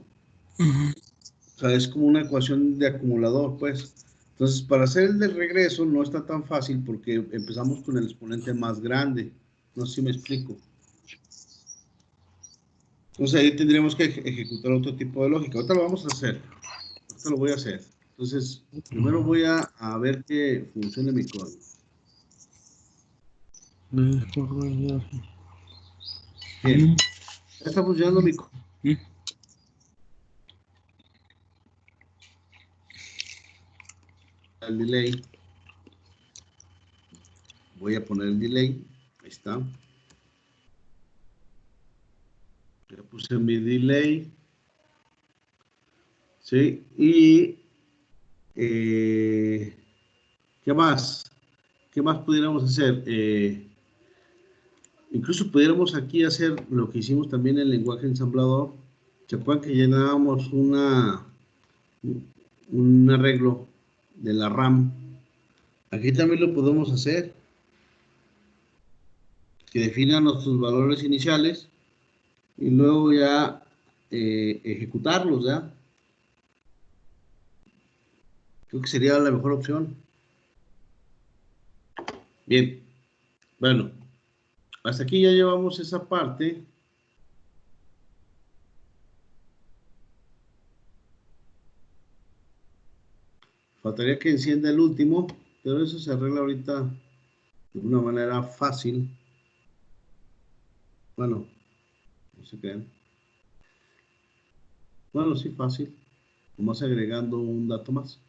O sea, es como una ecuación de acumulador, pues. Entonces, para hacer el del regreso no está tan fácil porque empezamos con el exponente más grande. No sé si me explico. Entonces, ahí tendríamos que ejecutar otro tipo de lógica. Ahorita lo vamos a hacer. Ahorita lo voy a hacer. Entonces, primero voy a ver que funcione mi código. Bien. Ya está funcionando mi código. El delay. Voy a poner el delay. Ahí está. Ya puse mi delay. Sí. Y ¿qué más? ¿Qué más pudiéramos hacer? Incluso pudiéramos aquí hacer lo que hicimos también en el lenguaje ensamblador. ¿Se acuerdan que llenábamos un arreglo de la RAM? Aquí también lo podemos hacer. Que definan nuestros valores iniciales y luego ya ejecutarlos, ¿ya? Creo que sería la mejor opción. Bien. Bueno. Hasta aquí ya llevamos esa parte. Faltaría que encienda el último, pero eso se arregla ahorita de una manera fácil. Bueno, no se crean. Bueno, sí, fácil. Nomás agregando un dato más,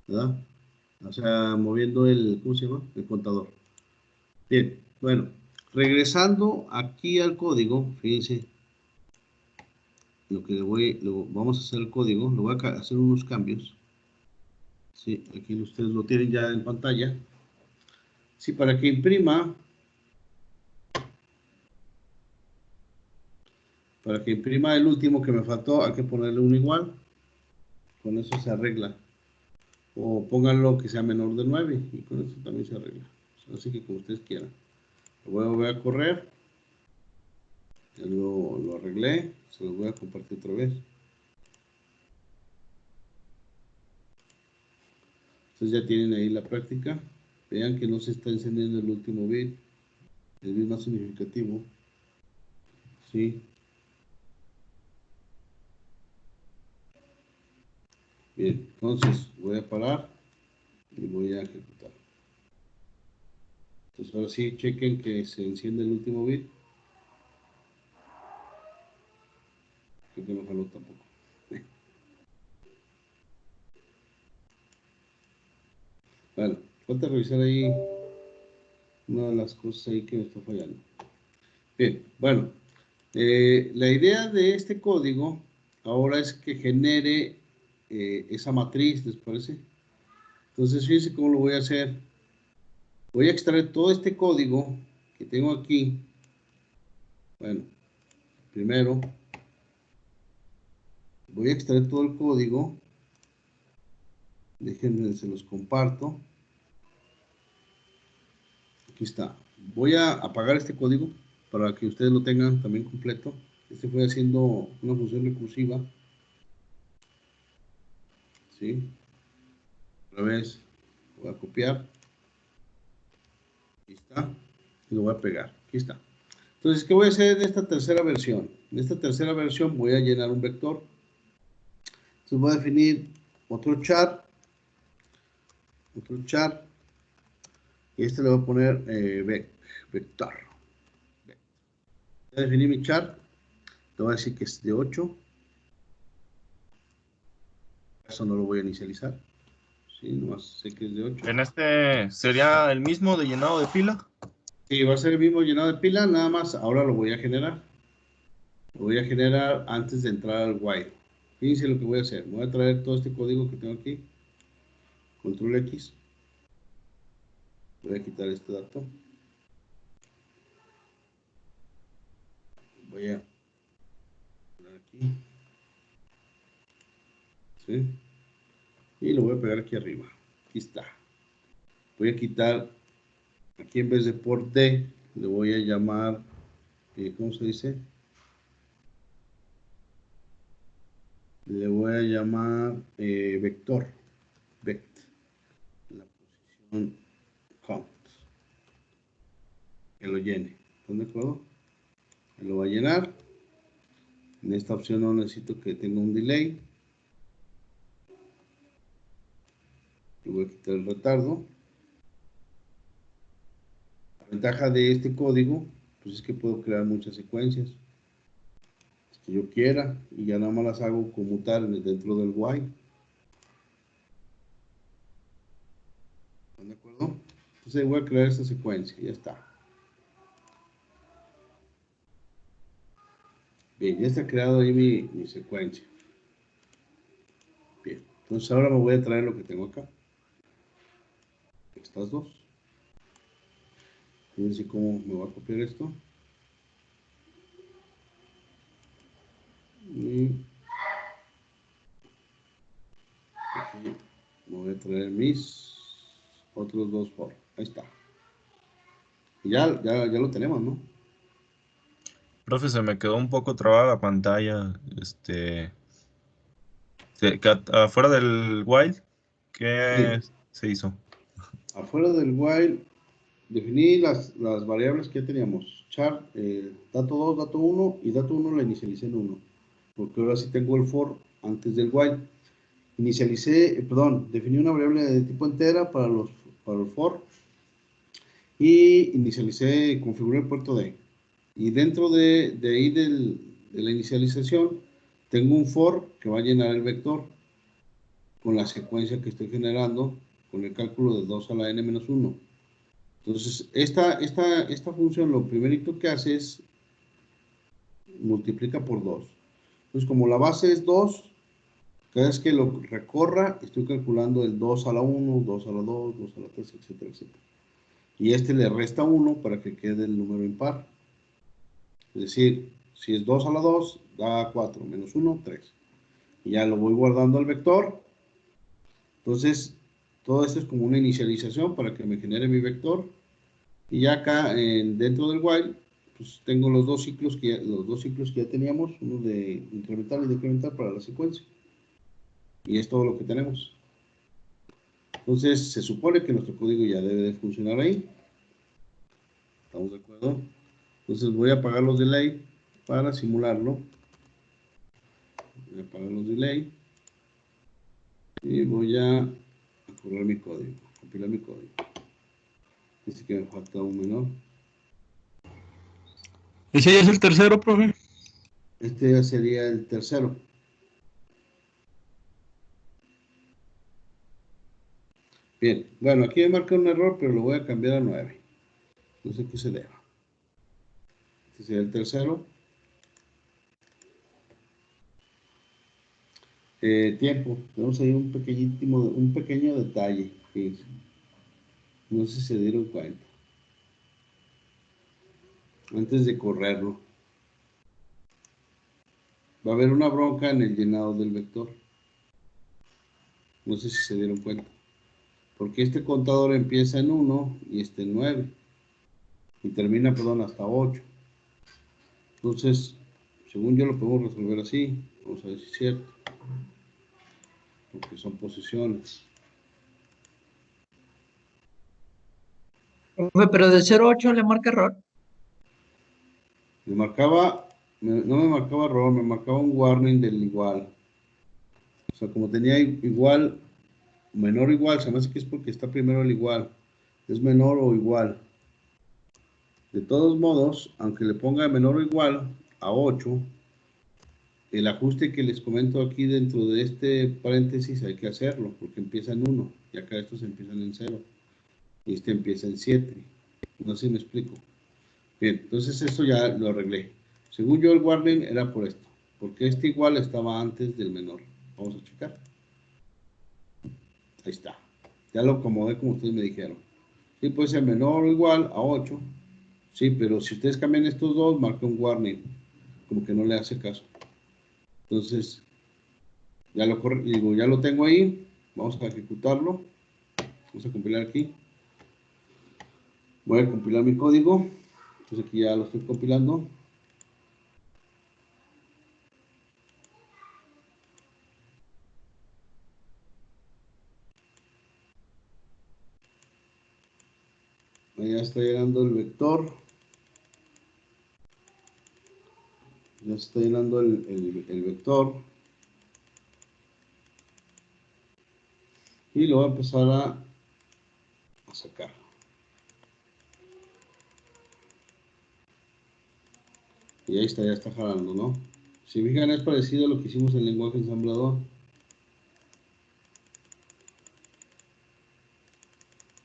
¿verdad? O sea, moviendo el, ¿cómo se llama? El contador. Bien, bueno, regresando aquí al código, fíjense, lo que vamos a hacer el código, lo voy a hacer unos cambios. Sí, aquí ustedes lo tienen ya en pantalla. Sí, para que imprima el último que me faltó, hay que ponerle un igual. Con eso se arregla. O pónganlo que sea menor de 9 y con eso también se arregla. Así que como ustedes quieran. Lo voy a correr. Ya lo arreglé. Se los voy a compartir otra vez. Entonces ya tienen ahí la práctica. Vean que no se está encendiendo el último bit. El bit más significativo. ¿Sí? Bien, entonces voy a parar y voy a ejecutar. Entonces ahora sí, chequen que se enciende el último bit. Creo que no jaló tampoco. Bueno, falta revisar ahí una de las cosas ahí que me está fallando. Bien, bueno, la idea de este código ahora es que genere esa matriz, ¿les parece? Entonces, fíjense cómo lo voy a hacer. Voy a extraer todo este código que tengo aquí. Bueno, primero voy a extraer todo el código. Déjenme, se los comparto. Aquí está. Voy a apagar este código para que ustedes lo tengan también completo. Fue haciendo una función recursiva. ¿Sí? Otra vez voy a copiar. Aquí está. Y lo voy a pegar. Aquí está. Entonces, ¿qué voy a hacer en esta tercera versión? En esta tercera versión voy a llenar un vector. Entonces voy a definir otro char. Y este le voy a poner vector. Voy a definir mi char. Le voy a decir que es de 8. Eso no lo voy a inicializar. Sí, nomás sé que es de 8. En este sería el mismo de llenado de pila. Sí, va a ser el mismo llenado de pila, nada más ahora lo voy a generar. Lo voy a generar antes de entrar al while. Fíjense lo que voy a hacer. Voy a traer todo este código que tengo aquí. Control X. Voy a quitar este dato. Voy a poner aquí. ¿Sí? Y lo voy a pegar aquí arriba. Aquí está. Voy a quitar, aquí en vez de por D, le voy a llamar, ¿cómo se dice? Le voy a llamar vector. Vect. La posición count. Que lo llene. ¿Están de acuerdo? Lo va a llenar. En esta opción no necesito que tenga un delay. Le voy a quitar el retardo. La ventaja de este código pues es que puedo crear muchas secuencias que yo quiera y ya nada más las hago conmutar dentro del while. ¿Están de acuerdo? Entonces voy a crear esta secuencia. Ya está. Bien, ya está creado ahí mi secuencia. Bien, entonces ahora me voy a traer lo que tengo acá. Estas dos. Fíjense cómo me va a copiar esto. traer mis otros dos for. Ahí está. Y ya lo tenemos, ¿no? Profe, se me quedó un poco trabada la pantalla. Afuera del while, ¿qué Sí. se hizo? Afuera del while, definí las variables que ya teníamos. Char, dato 2, dato 1 y dato 1 la inicialicé en 1. Porque ahora sí tengo el for antes del while. Definí una variable de tipo entera para el for y configuré el puerto D. Y dentro de ahí de la inicialización, tengo un for que va a llenar el vector con la secuencia que estoy generando con el cálculo de 2 a la n-1. Entonces, esta función lo primerito que hace es multiplica por 2. Entonces, como la base es 2, cada vez que lo recorra, estoy calculando el 2 a la 1, 2 a la 2, 2 a la 3, etcétera, etcétera. Y le resta 1 para que quede el número impar. Es decir, si es 2 a la 2, da 4, menos 1, 3. Y ya lo voy guardando al vector. Entonces, todo esto es como una inicialización para que me genere mi vector. Y ya acá, dentro del while, pues tengo los dos ciclos que ya teníamos, uno de incremental y decremental para la secuencia. Y es todo lo que tenemos. Entonces, se supone que nuestro código ya debe de funcionar ahí. ¿Estamos de acuerdo? Entonces, voy a apagar los delay para simularlo. Voy a apagar los delay. Y voy a correr mi código, compilar mi código. Dice que me falta un menor. Ese ya es el tercero, profe. Este ya sería el tercero. Bien, bueno, aquí me marca un error, pero lo voy a cambiar a 9. No sé qué se deba. Este sería el tercero. Tiempo. Tenemos ahí un pequeño detalle. Fíjense. No sé si se dieron cuenta. Antes de correrlo, va a haber una bronca en el llenado del vector. No sé si se dieron cuenta. Porque este contador empieza en 1 y este en 9. Y termina, hasta 8. Entonces, según yo lo podemos resolver así. Vamos a ver si es cierto. Porque son posiciones. Profe, pero de 0 a 8 le marca error. No me marcaba error, me marcaba un warning del igual. O sea, como tenía igual, menor o igual, se me hace que es porque está primero el igual. Es menor o igual. De todos modos, aunque le ponga menor o igual a 8, el ajuste que les comento aquí dentro de este paréntesis hay que hacerlo, porque empieza en 1, y acá estos empiezan en 0, y este empieza en 7. No sé si me explico. Bien, entonces esto ya lo arreglé. Según yo, el warning era por esto, porque este igual estaba antes del menor. Vamos a checar. Ahí está. Ya lo acomodé como ustedes me dijeron. Sí, puede ser menor o igual a 8. Sí, pero si ustedes cambian estos dos, marca un warning. Como que no le hace caso. Entonces, ya lo tengo ahí. Vamos a ejecutarlo. Vamos a compilar aquí. Voy a compilar mi código. Entonces aquí ya lo estoy compilando. Ya está llenando el vector. Ya está llenando el vector. Y lo voy a empezar a sacar. Y ahí está, ya está jalando, ¿no? Si fijan, es parecido a lo que hicimos en el lenguaje ensamblador.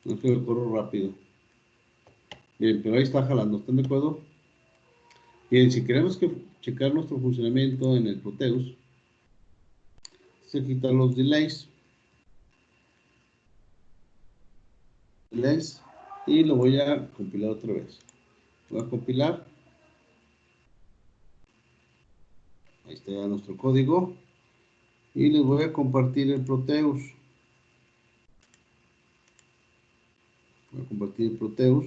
No es que lo corro rápido. Bien, pero ahí está jalando, ¿están de acuerdo? Bien, si queremos checar nuestro funcionamiento en el Proteus, se quitan los delays. Y lo voy a compilar otra vez. Voy a compilar. Ahí está ya nuestro código. Y les voy a compartir el Proteus. Voy a compartir el Proteus.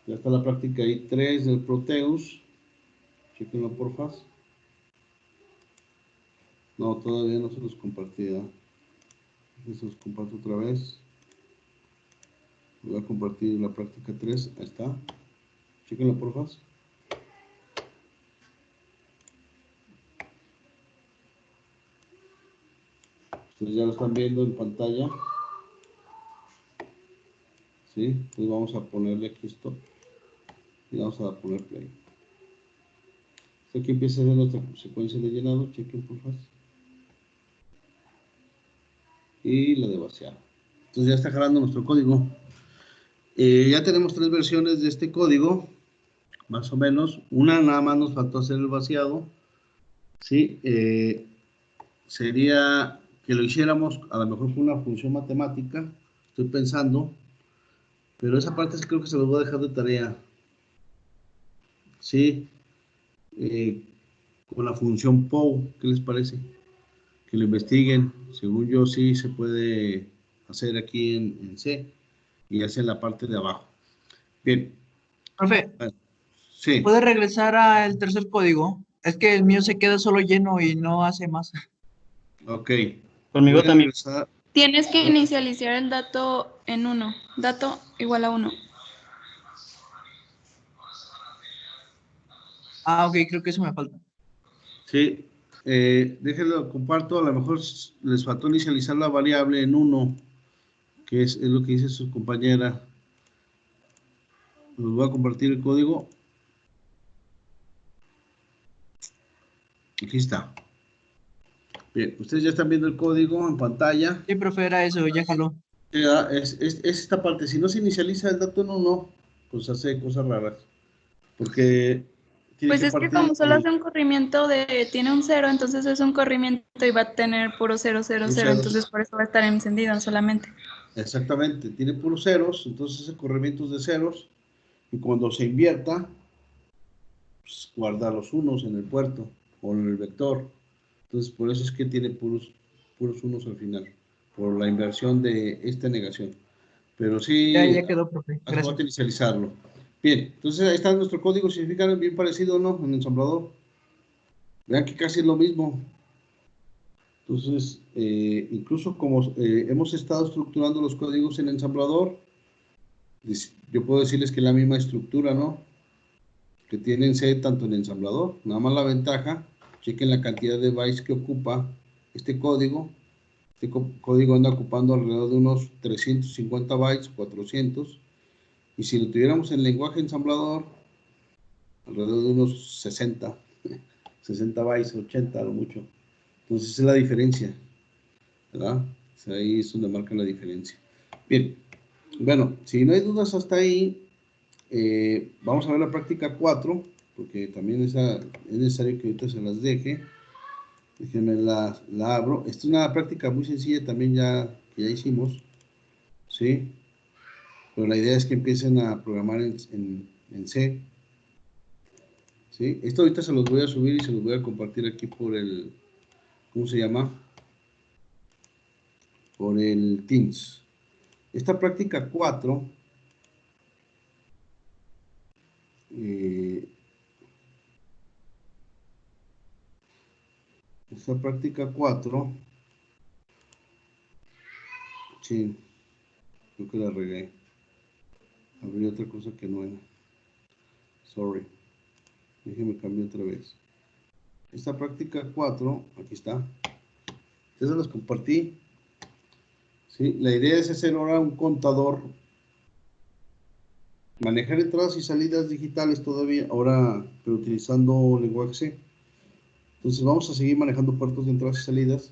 Ya está la práctica ahí 3 del Proteus. Chequenlo porfa. No, todavía no se los compartí. Se los comparto otra vez. Voy a compartir la práctica 3. Ahí está. Chequenlo porfa. Ustedes ya lo están viendo en pantalla. ¿Sí? Entonces vamos a ponerle aquí stop. Y vamos a poner play. Aquí empieza a ver nuestra secuencia de llenado. Chequen por favor. Y la de vaciado. Entonces ya está jalando nuestro código. Ya tenemos 3 versiones de este código. Más o menos. Una nada más nos faltó hacer el vaciado. ¿Sí? Sería que lo hiciéramos a lo mejor con una función matemática. Estoy pensando. Pero esa parte sí creo que se los voy a dejar de tarea. Sí. Con la función POW, ¿qué les parece? Que lo investiguen. Según yo, sí se puede hacer aquí en C y hacia la parte de abajo. Bien. Profe, Sí. ¿puede regresar al tercer código? Es que el mío se queda solo lleno y no hace más. Ok. Conmigo Voy a también. regresar. Tienes que inicializar el dato en 1. Dato igual a 1. Ah, ok, creo que eso me falta. Sí. Déjenlo, comparto. A lo mejor les faltó inicializar la variable en 1, que es lo que dice su compañera. Les voy a compartir el código. Aquí está. Bien, ustedes ya están viendo el código en pantalla. Sí, profe, era eso, ya jaló. Es esta parte. Si no se inicializa el dato en 1, pues hace cosas raras. Porque tiene Pues que es que partir. como solo hace un corrimiento tiene un 0, entonces es un corrimiento y va a tener puro 0, 0, Puros 0, ceros. entonces por eso va a estar encendido solamente. Exactamente, tiene puros ceros, entonces hace corrimientos de ceros. Y cuando se invierta, pues guarda los unos en el puerto o en el vector. Entonces, por eso es que tiene puros unos al final, por la inversión de esta negación. Pero sí, Ya quedó, profe. hace falta Gracias. inicializarlo. Bien, entonces ahí está nuestro código. Significa bien parecido, ¿no? En el ensamblador. Vean que casi es lo mismo. Entonces, incluso como hemos estado estructurando los códigos en ensamblador, yo puedo decirles que es la misma estructura, ¿no? Que tienen C tanto en ensamblador. Nada más la ventaja, chequen la cantidad de bytes que ocupa este código. Este código anda ocupando alrededor de unos 350 bytes, 400. Y si lo tuviéramos en lenguaje ensamblador, alrededor de unos 60 bytes, 80 a lo mucho. Entonces, esa es la diferencia, ¿verdad? O sea, ahí es donde marca la diferencia. Bien, bueno, si no hay dudas hasta ahí, vamos a ver la práctica 4, porque también es necesario que ahorita se las deje. Déjenme la abro. Esta es una práctica muy sencilla también que ya hicimos, ¿sí? Pero la idea es que empiecen a programar en C, ¿sí? Esto ahorita se los voy a subir y se los voy a compartir aquí por el, ¿cómo se llama? Por el Teams. Esta práctica 4, esta práctica 4, sí, creo que la regué. Abrí otra cosa que no era. Sorry. Déjenme cambiar otra vez. Esta práctica 4, aquí está. Ya se las compartí. ¿Sí? La idea es hacer ahora un contador. Manejar entradas y salidas digitales todavía, ahora, pero utilizando lenguaje C. Entonces vamos a seguir manejando puertos de entradas y salidas.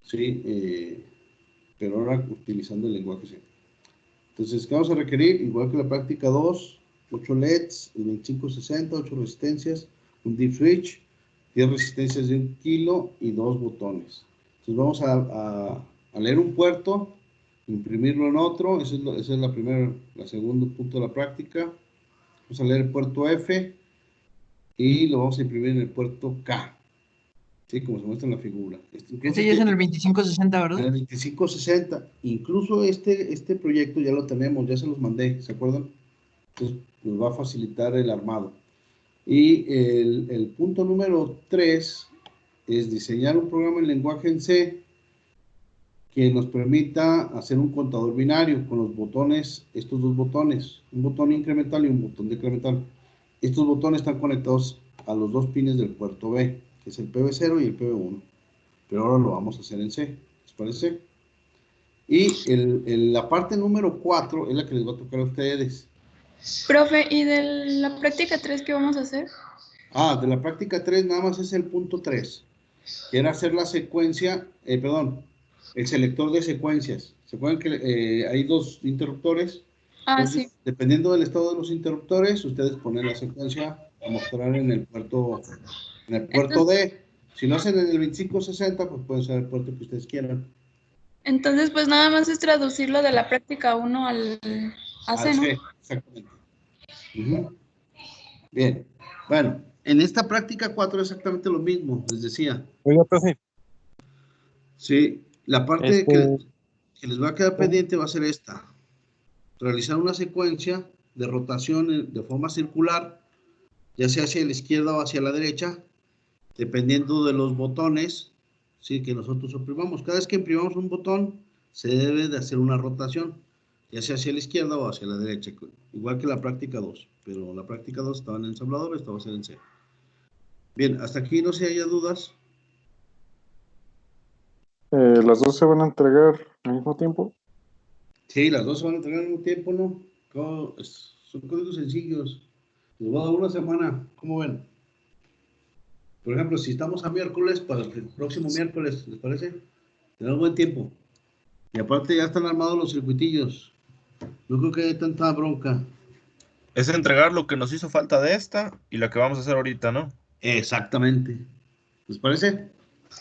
Sí, pero ahora utilizando el lenguaje C. Entonces, ¿qué vamos a requerir? Igual que la práctica 2, 8 LEDs, el 2560, 8 resistencias, un deep switch, 10 resistencias de 1 kilo y 2 botones. Entonces vamos a leer un puerto, imprimirlo en otro, esa es la segundo punto de la práctica. Vamos a leer el puerto F y lo vamos a imprimir en el puerto K. Sí, como se muestra en la figura. Este ya es en el 2560, En ¿verdad? el 2560. Incluso este proyecto ya lo tenemos, ya se los mandé, ¿se acuerdan? Entonces nos va a facilitar el armado. Y el punto número 3 es diseñar un programa en lenguaje en C que nos permita hacer un contador binario con los botones, estos dos botones, un botón incremental y un botón decremental. Estos botones están conectados a los dos pines del puerto B, que es el PB0 y el PB1. Pero ahora lo vamos a hacer en C, ¿les parece? Y la parte número 4 es la que les va a tocar a ustedes. Profe, ¿y de la práctica 3 qué vamos a hacer? De la práctica 3 nada más es el punto 3, que era hacer la secuencia, el selector de secuencias. ¿Se acuerdan que hay dos interruptores? Entonces, Sí. dependiendo del estado de los interruptores, ustedes ponen la secuencia a mostrar en el puerto D. Si lo hacen en el 2560, pues pueden ser el puerto que ustedes quieran. Entonces, pues nada más es traducirlo de la práctica 1 al C, ¿no? C, exactamente. Bien. Bueno, en esta práctica 4 es exactamente lo mismo, les decía. Oiga, profe. Sí, la parte Este- que les va a quedar pendiente va a ser esta. Realizar una secuencia de rotación de forma circular, ya sea hacia la izquierda o hacia la derecha, dependiendo de los botones, ¿sí?, que nosotros oprimamos. Cada vez que imprimamos un botón, se debe de hacer una rotación, ya sea hacia la izquierda o hacia la derecha, igual que la práctica 2, pero la práctica 2 estaba en ensamblador, esta va a ser en C. Bien, hasta aquí no se haya dudas. ¿Las dos se van a entregar al mismo tiempo? Sí, las dos se van a entregar al mismo tiempo, ¿no? Son códigos sencillos. Les voy a dar una semana, ¿cómo ven? Por ejemplo, si estamos a miércoles, para el próximo miércoles, ¿les parece? Tenemos buen tiempo. Y aparte ya están armados los circuitillos. No creo que haya tanta bronca. Es entregar lo que nos hizo falta de esta y la que vamos a hacer ahorita, ¿no? Exactamente. ¿Les parece?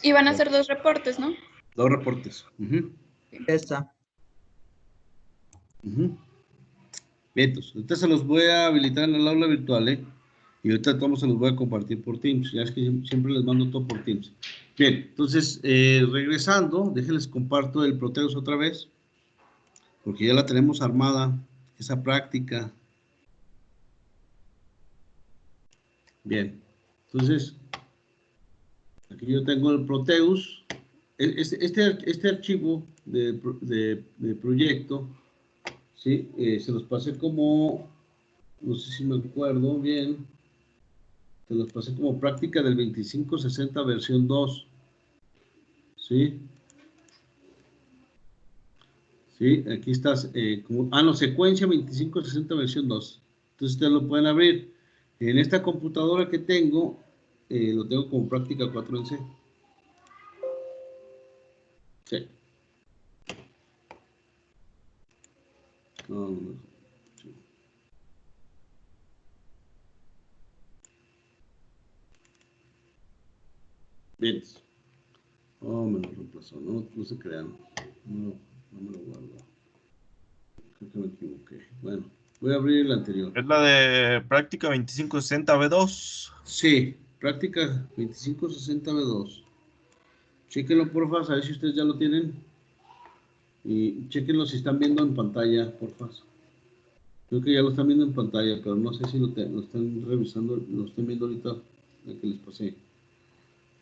Y van a hacer 2 reportes, ¿no? 2 reportes. Ya está. Bien, entonces, ahorita se los voy a habilitar en el aula virtual, ¿eh? Y ahorita todos se los voy a compartir por Teams. Ya es que siempre les mando todo por Teams. Bien, entonces, regresando, déjenles comparto el Proteus otra vez, porque ya la tenemos armada, esa práctica. Bien, entonces, aquí yo tengo el Proteus. Este archivo de proyecto, ¿sí? Se los pasé como, no sé si me acuerdo bien, se los pasé como práctica del 2560 versión 2, ¿sí? Sí, aquí estás, secuencia 2560 versión 2. Entonces ustedes lo pueden abrir. En esta computadora que tengo, lo tengo como práctica 4 en C. Sí. No. Sí. Bien. Oh, me lo reemplazó. No se crean. No me lo guardo. Creo que me equivoqué. Bueno, voy a abrir el anterior. Es la de práctica 2560 B2. Sí, práctica 2560 B2. Chéquenlo, porfa, a ver si ustedes ya lo tienen. Y chéquenlo si están viendo en pantalla, porfa. Creo que ya lo están viendo en pantalla, pero no sé si lo están revisando, lo están viendo ahorita, el que les pasé.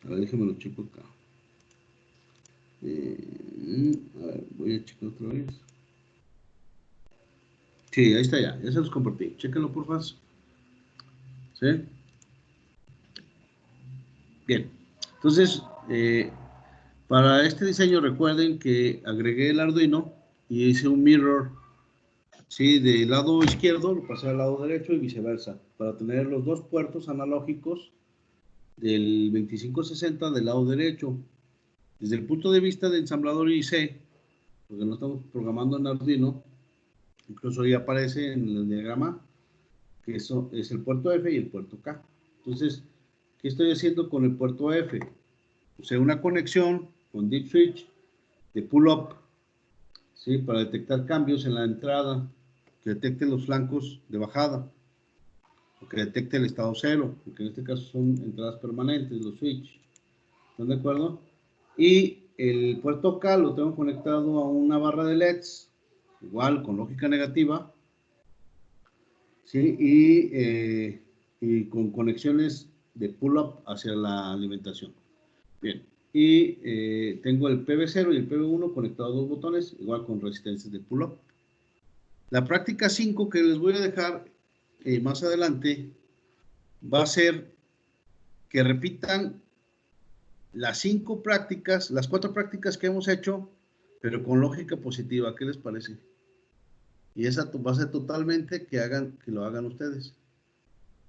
A ver, déjenme lo checo acá. A ver, voy a checar otra vez. Sí, ahí está ya se los compartí. Chéquenlo, porfa. ¿Sí? Bien. Entonces, para este diseño recuerden que agregué el Arduino y hice un mirror, ¿sí? Del lado izquierdo lo pasé al lado derecho y viceversa, para tener los dos puertos analógicos del 2560 del lado derecho. Desde el punto de vista de ensamblador IC, porque no estamos programando en Arduino, incluso ahí aparece en el diagrama que eso es el puerto F y el puerto K. Entonces, ¿qué estoy haciendo con el puerto F? Usé una conexión con deep switch de pull-up, ¿sí? Para detectar cambios en la entrada, que detecte los flancos de bajada, o que detecte el estado cero, porque en este caso son entradas permanentes, los switch. ¿Están de acuerdo? Y el puerto K lo tengo conectado a una barra de LEDs, igual con lógica negativa, ¿sí? Y con conexiones de pull-up hacia la alimentación. Bien, y tengo el PV0 y el PV1 conectados a dos botones, igual con resistencias de pull-up. La práctica 5 que les voy a dejar más adelante va a ser que repitan las 5 prácticas, las 4 prácticas que hemos hecho, pero con lógica positiva. ¿Qué les parece? Y esa va a ser totalmente que lo hagan ustedes.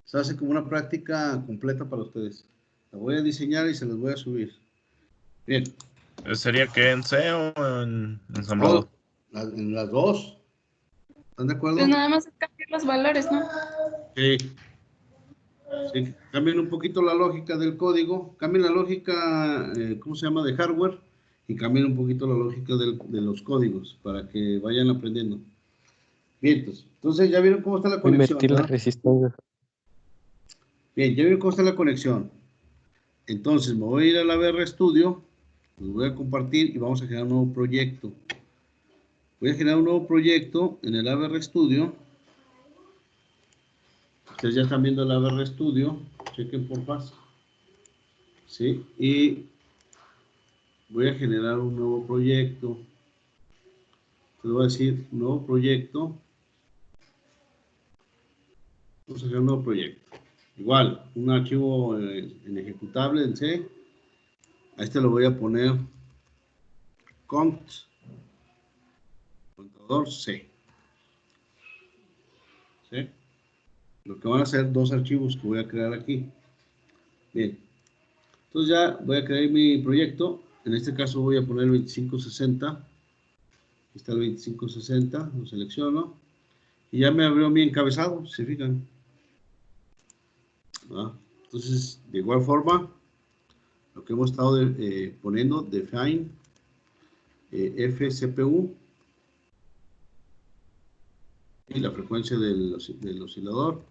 Se hace como una práctica completa para ustedes. La voy a diseñar y se las voy a subir. Bien. ¿Sería que en C o en ensamblado? En las dos. ¿Están de acuerdo? Pues nada más es cambiar los valores, ¿no? Sí. Sí, cambien un poquito la lógica del código, cambien la lógica, ¿cómo se llama?, de hardware, y cambien un poquito la lógica de los códigos para que vayan aprendiendo. Bien, entonces ya vieron cómo está la conexión, Invertir la ¿verdad? resistencia. Bien, ya vieron cómo está la conexión. Entonces me voy a ir a la VR Studio, los voy a compartir y vamos a generar un nuevo proyecto. Voy a generar un nuevo proyecto en el AVR Studio. Ustedes ya están viendo el AVR Studio, chequen por favor. ¿Sí? Y voy a generar un nuevo proyecto. Te voy a decir nuevo proyecto. Vamos a hacer un nuevo proyecto. Igual, un archivo en ejecutable en C. A este lo voy a poner contador C. ¿Sí? Lo que van a ser 2 archivos que voy a crear aquí. Bien. Entonces ya voy a crear mi proyecto. En este caso voy a poner 2560. Aquí está el 2560. Lo selecciono. Y ya me abrió mi encabezado, se fijan. Entonces, de igual forma, lo que hemos estado poniendo, define FCPU y la frecuencia del oscilador.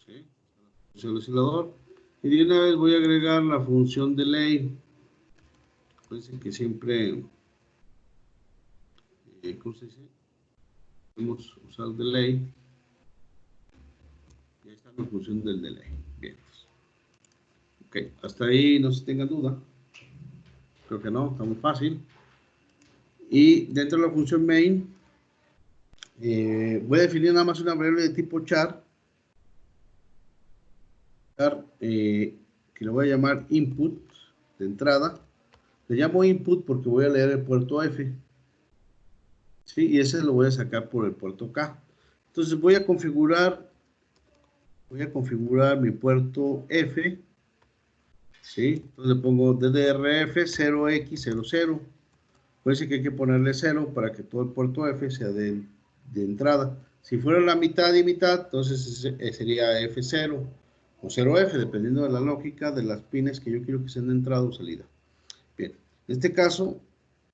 ¿Sí? La frecuencia del oscilador. Y de una vez voy a agregar la función delay. Acuérdense que siempre, ¿cómo se dice? Podemos usar delay. Y ahí está la función del delay. Bien. Ok, hasta ahí no se tengan duda. Creo que no, está muy fácil. Y dentro de la función main, voy a definir nada más una variable de tipo char, que le voy a llamar input de entrada. Le llamo input porque voy a leer el puerto F. ¿Sí? Y ese lo voy a sacar por el puerto K. Entonces voy a configurar mi puerto F. ¿Sí? Entonces le pongo DDRF 0x00. Puede ser que hay que ponerle 0 para que todo el puerto F sea de entrada. Si fuera la mitad y mitad, entonces sería F0 o 0F, dependiendo de la lógica de las pines que yo quiero que sean de entrada o salida. Bien, en este caso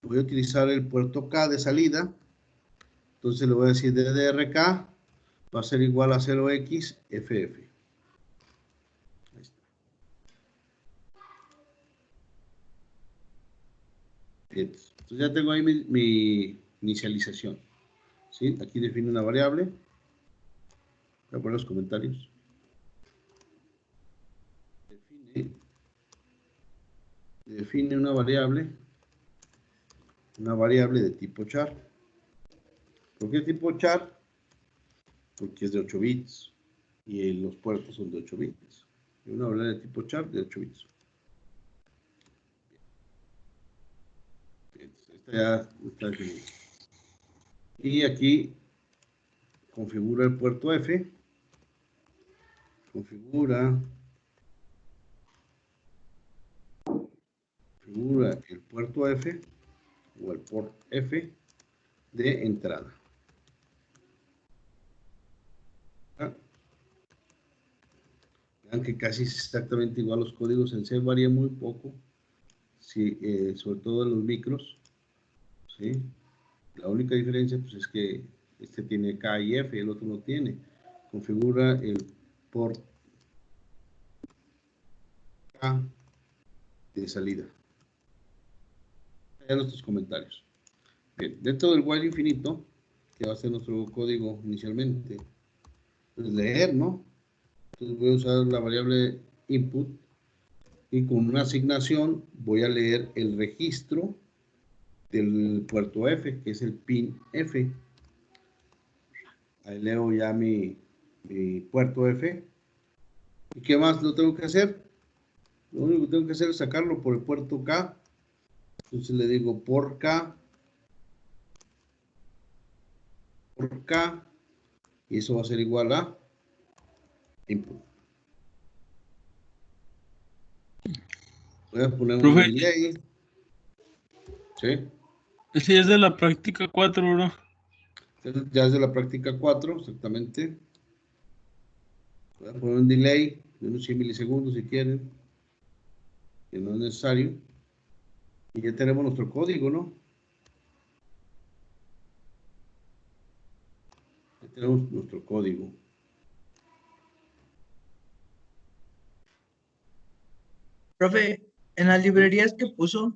voy a utilizar el puerto K de salida. Entonces le voy a decir DDRK va a ser igual a 0xFF. Ahí está. Bien, entonces ya tengo ahí mi inicialización. ¿Sí? Aquí define una variable. Voy a poner los comentarios. Define una variable de tipo char. ¿Por qué tipo char? Porque es de 8 bits y los puertos son de 8 bits. Y una variable de tipo char de 8 bits. Esta ya está definida. Y aquí configura el puerto F. Configura el puerto F o el port F de entrada. Vean que casi es exactamente igual los códigos en C, varía muy poco, sí, sobre todo en los micros. ¿Sí? La única diferencia pues, es que este tiene K y F y el otro no tiene. Configura el port K de salida. Ya nuestros comentarios. Bien, dentro del while infinito, que va a ser nuestro código inicialmente, pues leer, ¿no? Entonces voy a usar la variable input y con una asignación voy a leer el registro del puerto F, que es el pin F. Ahí leo ya mi puerto F. ¿Y qué más lo tengo que hacer? Lo único que tengo que hacer es sacarlo por el puerto K. Entonces le digo por K, y eso va a ser igual a input. Voy a poner un Profe. delay. ¿Sí? Ese es de la práctica 4, bro. Entonces, ya es de la práctica 4, exactamente. Voy a poner un delay de unos 100 milisegundos si quieren, que no es necesario. Y ya tenemos nuestro código, ¿no? Ya tenemos nuestro código. Profe, en las librerías que puso,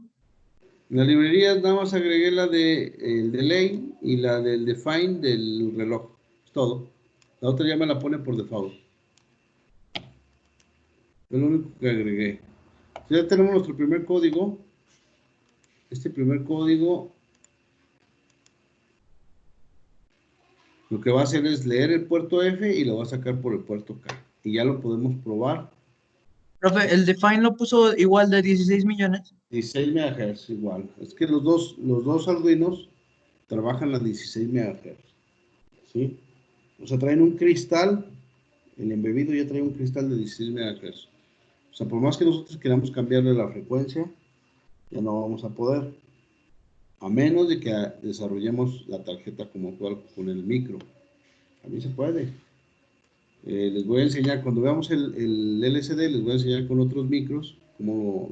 En las librerías nada más agregué la de el delay y la del define del reloj. Es todo. La otra ya me la pone por default. Es lo único que agregué. Ya tenemos nuestro primer código. Este primer código lo que va a hacer es leer el puerto F y lo va a sacar por el puerto K. Y ya lo podemos probar. profe, el define lo puso igual de 16 millones. 16 MHz igual. Es que los dos Arduinos trabajan a 16 MHz. ¿Sí? O sea, traen un cristal, el embebido ya trae un cristal de 16 MHz. O sea, por más que nosotros queramos cambiarle la frecuencia, ya no vamos a poder. A menos de que desarrollemos la tarjeta como cual con el micro. A mí se puede. Les voy a enseñar, cuando veamos el LCD, les voy a enseñar con otros micros cómo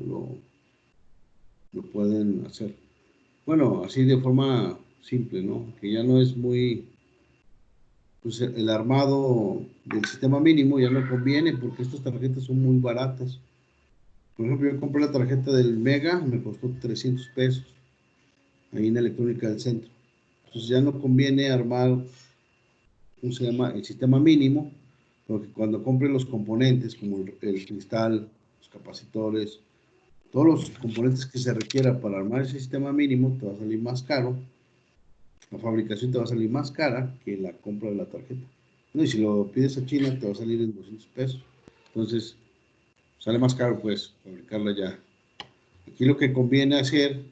lo pueden hacer. Bueno, así de forma simple, ¿no? Que ya no es muy, pues el armado del sistema mínimo ya no conviene porque estas tarjetas son muy baratas. Por ejemplo, yo compré la tarjeta del Mega, me costó 300 pesos, ahí en Electrónica del Centro. Entonces ya no conviene armar, ¿cómo se llama? El sistema mínimo, porque cuando compre los componentes, como el cristal, los capacitores, todos los componentes que se requiera para armar ese sistema mínimo, te va a salir más caro. La fabricación te va a salir más cara que la compra de la tarjeta. No, y si lo pides a China, te va a salir en 200 pesos. Entonces, sale más caro, pues, fabricarla ya. Aquí lo que conviene hacer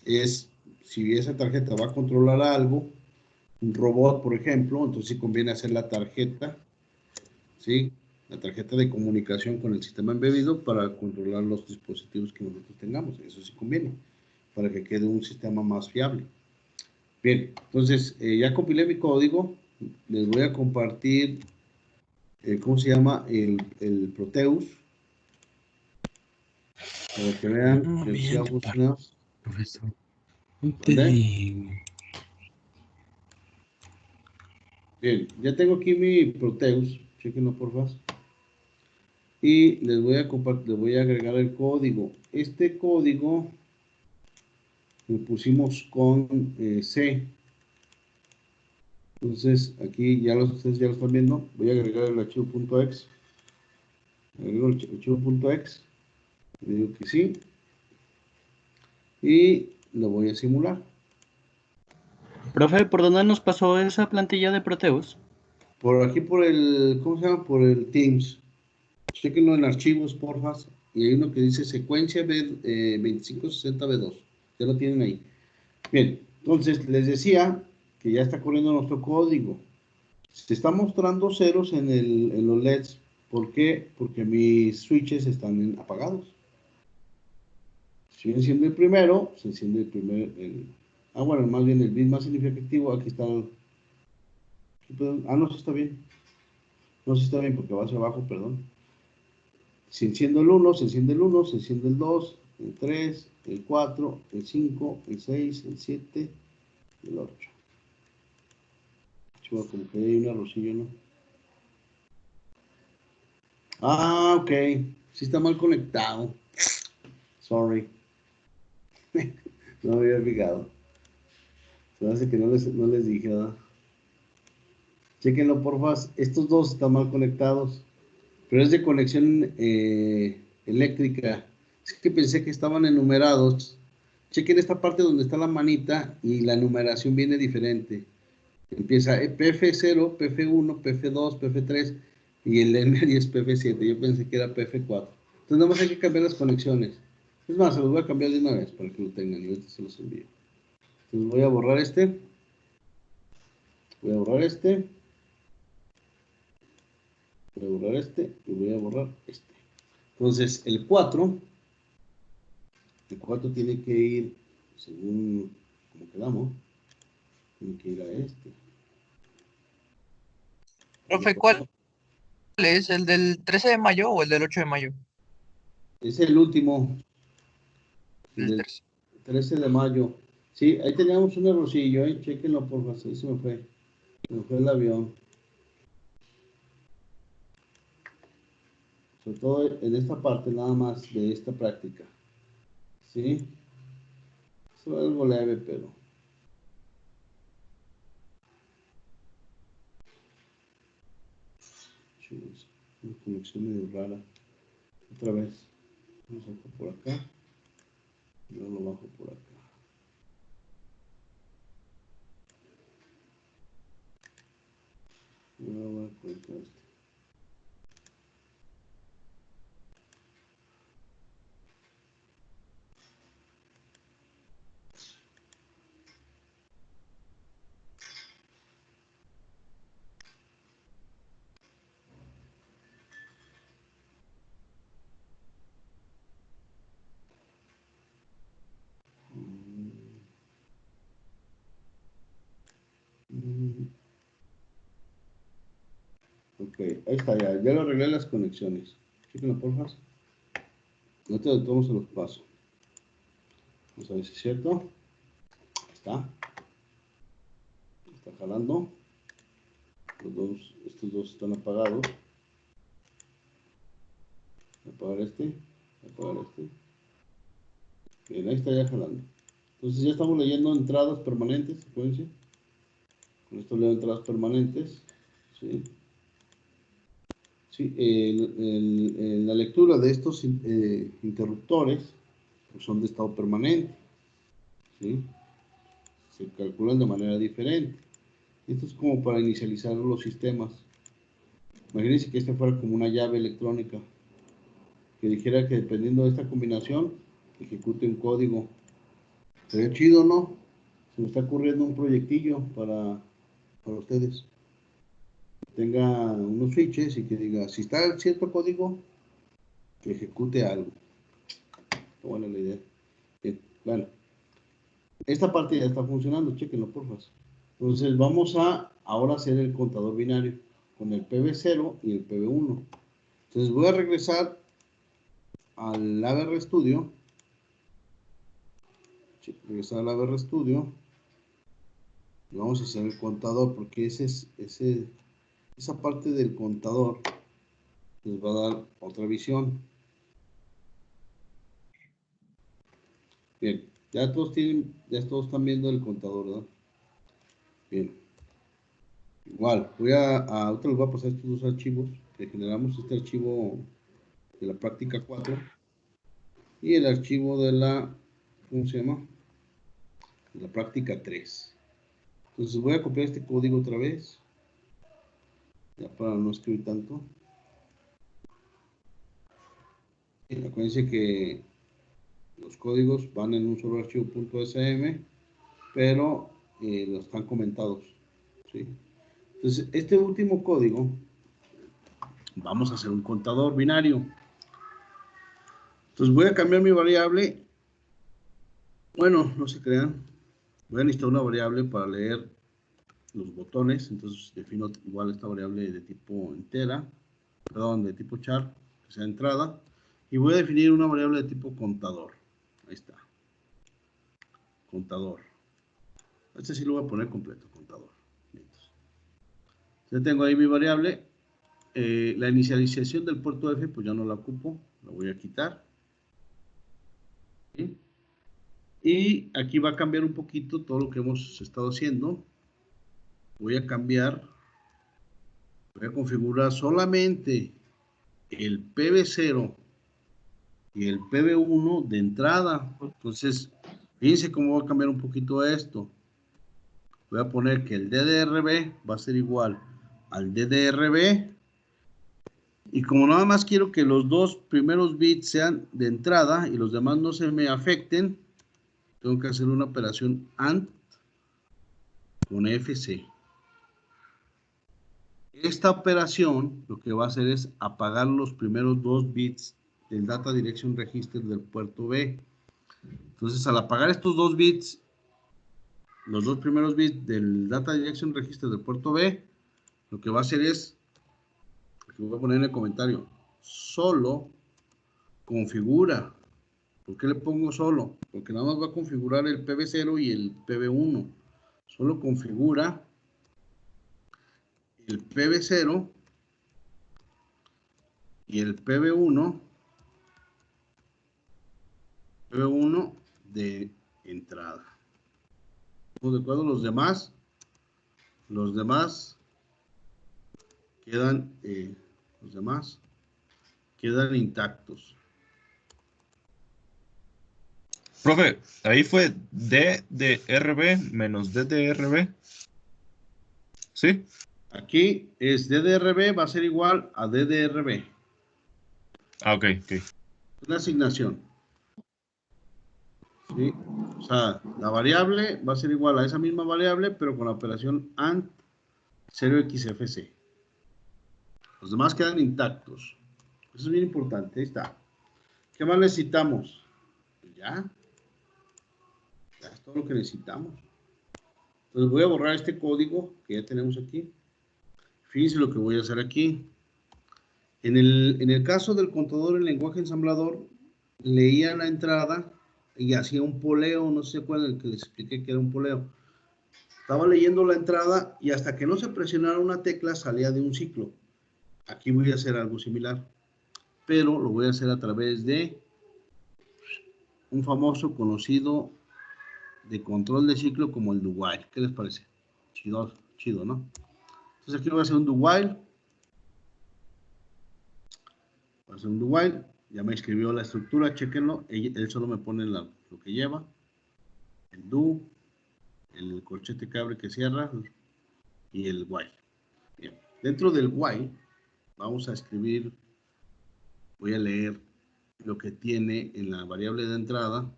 es, si esa tarjeta va a controlar algo, un robot, por ejemplo, entonces sí conviene hacer la tarjeta, ¿sí? La tarjeta de comunicación con el sistema embebido para controlar los dispositivos que nosotros tengamos. Eso sí conviene, para que quede un sistema más fiable. Bien, entonces ya compilé mi código. Les voy a compartir, ¿cómo se llama? El Proteus. Para que vean que sí ha funcionado. Profesor. ¿Dónde? Bien, ya tengo aquí mi Proteus. Chequenlo por favor. Y les voy a compartir, les voy a agregar el código. Este código lo pusimos con C. Entonces, aquí ya ustedes ya lo están viendo. Voy a agregar el archivo .exe. Agrego el archivo .exe. Le digo que sí. Y lo voy a simular. Profe, ¿por dónde nos pasó esa plantilla de Proteus? Por aquí, por el, ¿cómo se llama? Por el Teams. Chequenlo en archivos, porfa. Y hay uno que dice secuencia 2560B2. Ya lo tienen ahí. Bien, entonces les decía que ya está corriendo nuestro código. Se está mostrando ceros en los LEDs. ¿Por qué? Porque mis switches están apagados. Si yo enciendo el primero, se enciende el primer. Bueno, más bien el bit más significativo. Aquí está. No, sí está bien. No, sí está bien porque va hacia abajo, perdón. Si enciendo el 1, se enciende el 1, se enciende el 2, el 3, el 4, el 5, el 6, el 7 y el 8. Chivo, como que hay un arrocillo, ¿no? Ah, ok. Sí está mal conectado. Sorry. No me había fijado. Se me hace que no les dije, ¿verdad? Chequenlo, porfa. Estos dos están mal conectados. Pero es de conexión eléctrica. Es que pensé que estaban enumerados. Chequen esta parte donde está la manita y la numeración viene diferente. Empieza PF0, PF1, PF2, PF3 y el de en medio es PF7. Yo pensé que era PF4. Entonces nada más hay que cambiar las conexiones. Es más, se los voy a cambiar de una vez para que lo tengan y ahorita se los envío. Entonces voy a borrar este. Voy a borrar este. Voy a borrar este y voy a borrar este. Entonces el 4 tiene que ir, según como quedamos, tiene que ir a este. Profe, ¿cuál es? ¿El del 13 de mayo o el del 8 de mayo? Es el último, El del 13. 13 de mayo. Sí, ahí teníamos un errorcillo, chequenlo por favor, ahí se me fue el avión. Sobre todo en esta parte nada más de esta práctica. ¿Sí? Eso es algo leve, pero... Chicos, una conexión medio rara. Otra vez. Lo saco por acá. Y luego lo bajo por acá. Y ahora voy a conectar esto. Ok, ahí está, ya lo arreglé las conexiones. Chequenlo, por favor. No te todos se los paso. Vamos a ver si es cierto. Ahí está. Está jalando. Estos dos están apagados. Apagar este. Apagar este. Bien, ahí está ya jalando. Entonces ya estamos leyendo entradas permanentes. Acuérdense. Con esto leo entradas permanentes. ¿Sí? Sí, la lectura de estos interruptores pues son de estado permanente. ¿Sí? Se calculan de manera diferente. Esto es como para inicializar los sistemas. Imagínense que esta fuera como una llave electrónica que dijera que dependiendo de esta combinación ejecute un código. Sería chido, ¿no? Se me está ocurriendo un proyectillo para ustedes. Tenga unos fiches y que diga, si está cierto código, que ejecute algo. Está buena la idea. Bien, bueno. Esta parte ya está funcionando, chequenlo, por favor. Entonces vamos a ahora hacer el contador binario con el PV0 y el PV1. Entonces voy a regresar al ABR Studio. Regresar al ABR Studio. Y vamos a hacer el contador porque esa parte del contador les va a dar otra visión. Bien, ya todos están viendo el contador, ¿verdad? Bien. Igual, ahorita les voy a pasar estos dos archivos, que generamos este archivo de la práctica 4 y el archivo de la, ¿cómo se llama? De la práctica 3. Entonces voy a copiar este código otra vez, ya para no escribir tanto. Y acuérdense que los códigos van en un solo archivo .sm, pero están comentados, ¿sí? Entonces, este último código, vamos a hacer un contador binario. Entonces voy a cambiar mi variable. Bueno, no se crean. Voy a necesitar una variable para leer los botones. Entonces defino igual esta variable de tipo entera, perdón, de tipo char, que sea entrada. Y voy a definir una variable de tipo contador. Ahí está. Contador. Este sí lo voy a poner completo, contador. Ya tengo ahí mi variable. La inicialización del puerto F, pues ya no la ocupo. La voy a quitar. ¿sí? Y aquí va a cambiar un poquito todo lo que hemos estado haciendo. Voy a configurar solamente el PB0 y el PB1 de entrada. Entonces, fíjense cómo va a cambiar un poquito esto. Voy a poner que el DDRB va a ser igual al DDRB. Y como nada más quiero que los dos primeros bits sean de entrada y los demás no se me afecten, tengo que hacer una operación AND con FC. Esta operación lo que va a hacer es apagar los primeros 2 bits del Data Direction Register del puerto B. Entonces, al apagar estos 2 bits, los 2 primeros bits del Data Direction Register del puerto B, lo que va a hacer es, aquí voy a poner en el comentario, solo configura. ¿Por qué le pongo solo? Porque nada más va a configurar el PB0 y el PB1. Solo configura el PB0 y el PB1 de entrada. ¿Estamos de acuerdo? Los demás quedan intactos. Profe, ahí fue DDRB menos DDRB. ¿Sí? Aquí es DDRB, va a ser igual a DDRB. Ah, ok. Una asignación. ¿Sí? O sea, la variable va a ser igual a esa misma variable, pero con la operación AND 0xfc. Los demás quedan intactos. Eso es bien importante. Ahí está. ¿Qué más necesitamos? Ya es todo lo que necesitamos. Entonces voy a borrar este código que ya tenemos aquí. Fíjense lo que voy a hacer aquí. En el caso del contador en lenguaje ensamblador, leía la entrada y hacía un poleo, no sé si se acuerdan que les expliqué que era un poleo. Estaba leyendo la entrada y hasta que no se presionara una tecla salía de un ciclo. Aquí voy a hacer algo similar, pero lo voy a hacer a través de un famoso conocido de control de ciclo como el do while. ¿Qué les parece? Chido, ¿no? Entonces aquí voy a hacer un do while. Voy a hacer un do while. Ya me escribió la estructura, chequenlo. Él solo me pone lo que lleva. El do, el corchete que abre que cierra y el while. Bien. Dentro del while vamos a escribir, voy a leer lo que tiene en la variable de entrada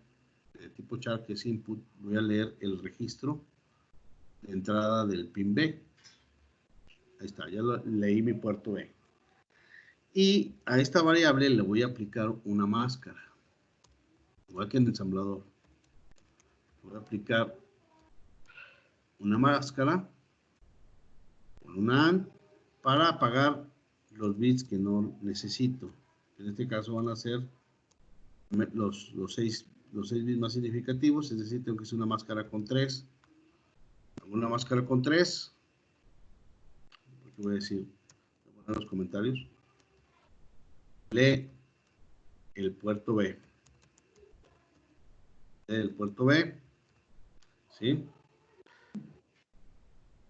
de tipo char que es input. Voy a leer el registro de entrada del pin B. Ahí está, ya leí mi puerto B. Y a esta variable le voy a aplicar una máscara. Igual que en el ensamblador. Voy a aplicar una máscara con una AND para apagar los bits que no necesito. En este caso van a ser los 6 bits más significativos, es decir, tengo que hacer una máscara con 3. Una máscara con 3. Porque voy a decir, voy a poner en los comentarios. Lee el puerto B. Lee el puerto B. ¿Sí?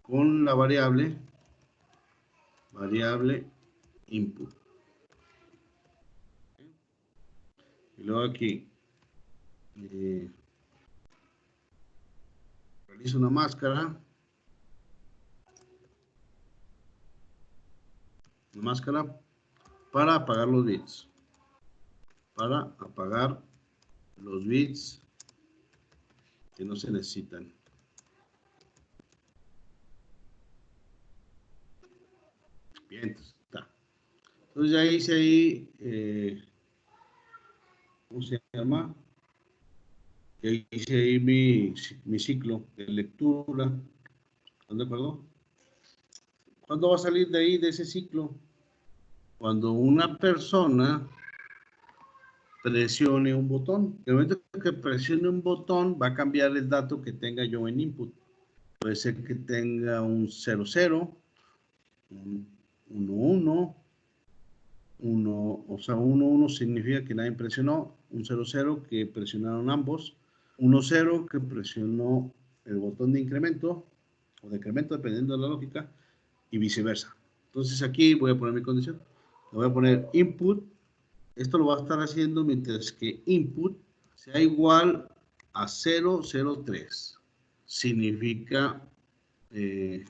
Con la variable input. Y luego aquí realizo una máscara para apagar los bits. Para apagar los bits que no se necesitan. Bien, entonces está. Entonces ya hice ahí, ¿cómo se llama? Ya hice ahí mi ciclo de lectura. ¿Están de acuerdo? ¿Cuándo va a salir de ahí, de ese ciclo? Cuando una persona presione un botón. En el momento que presione un botón, va a cambiar el dato que tenga yo en input. Puede ser que tenga un 00, un 11, 1, o sea, 11 significa que nadie presionó, un 00 que presionaron ambos, 1-0 que presionó el botón de incremento o de incremento dependiendo de la lógica y viceversa. Entonces aquí voy a poner mi condición. Le voy a poner input. Esto lo va a estar haciendo mientras que input sea igual a 003. Significa que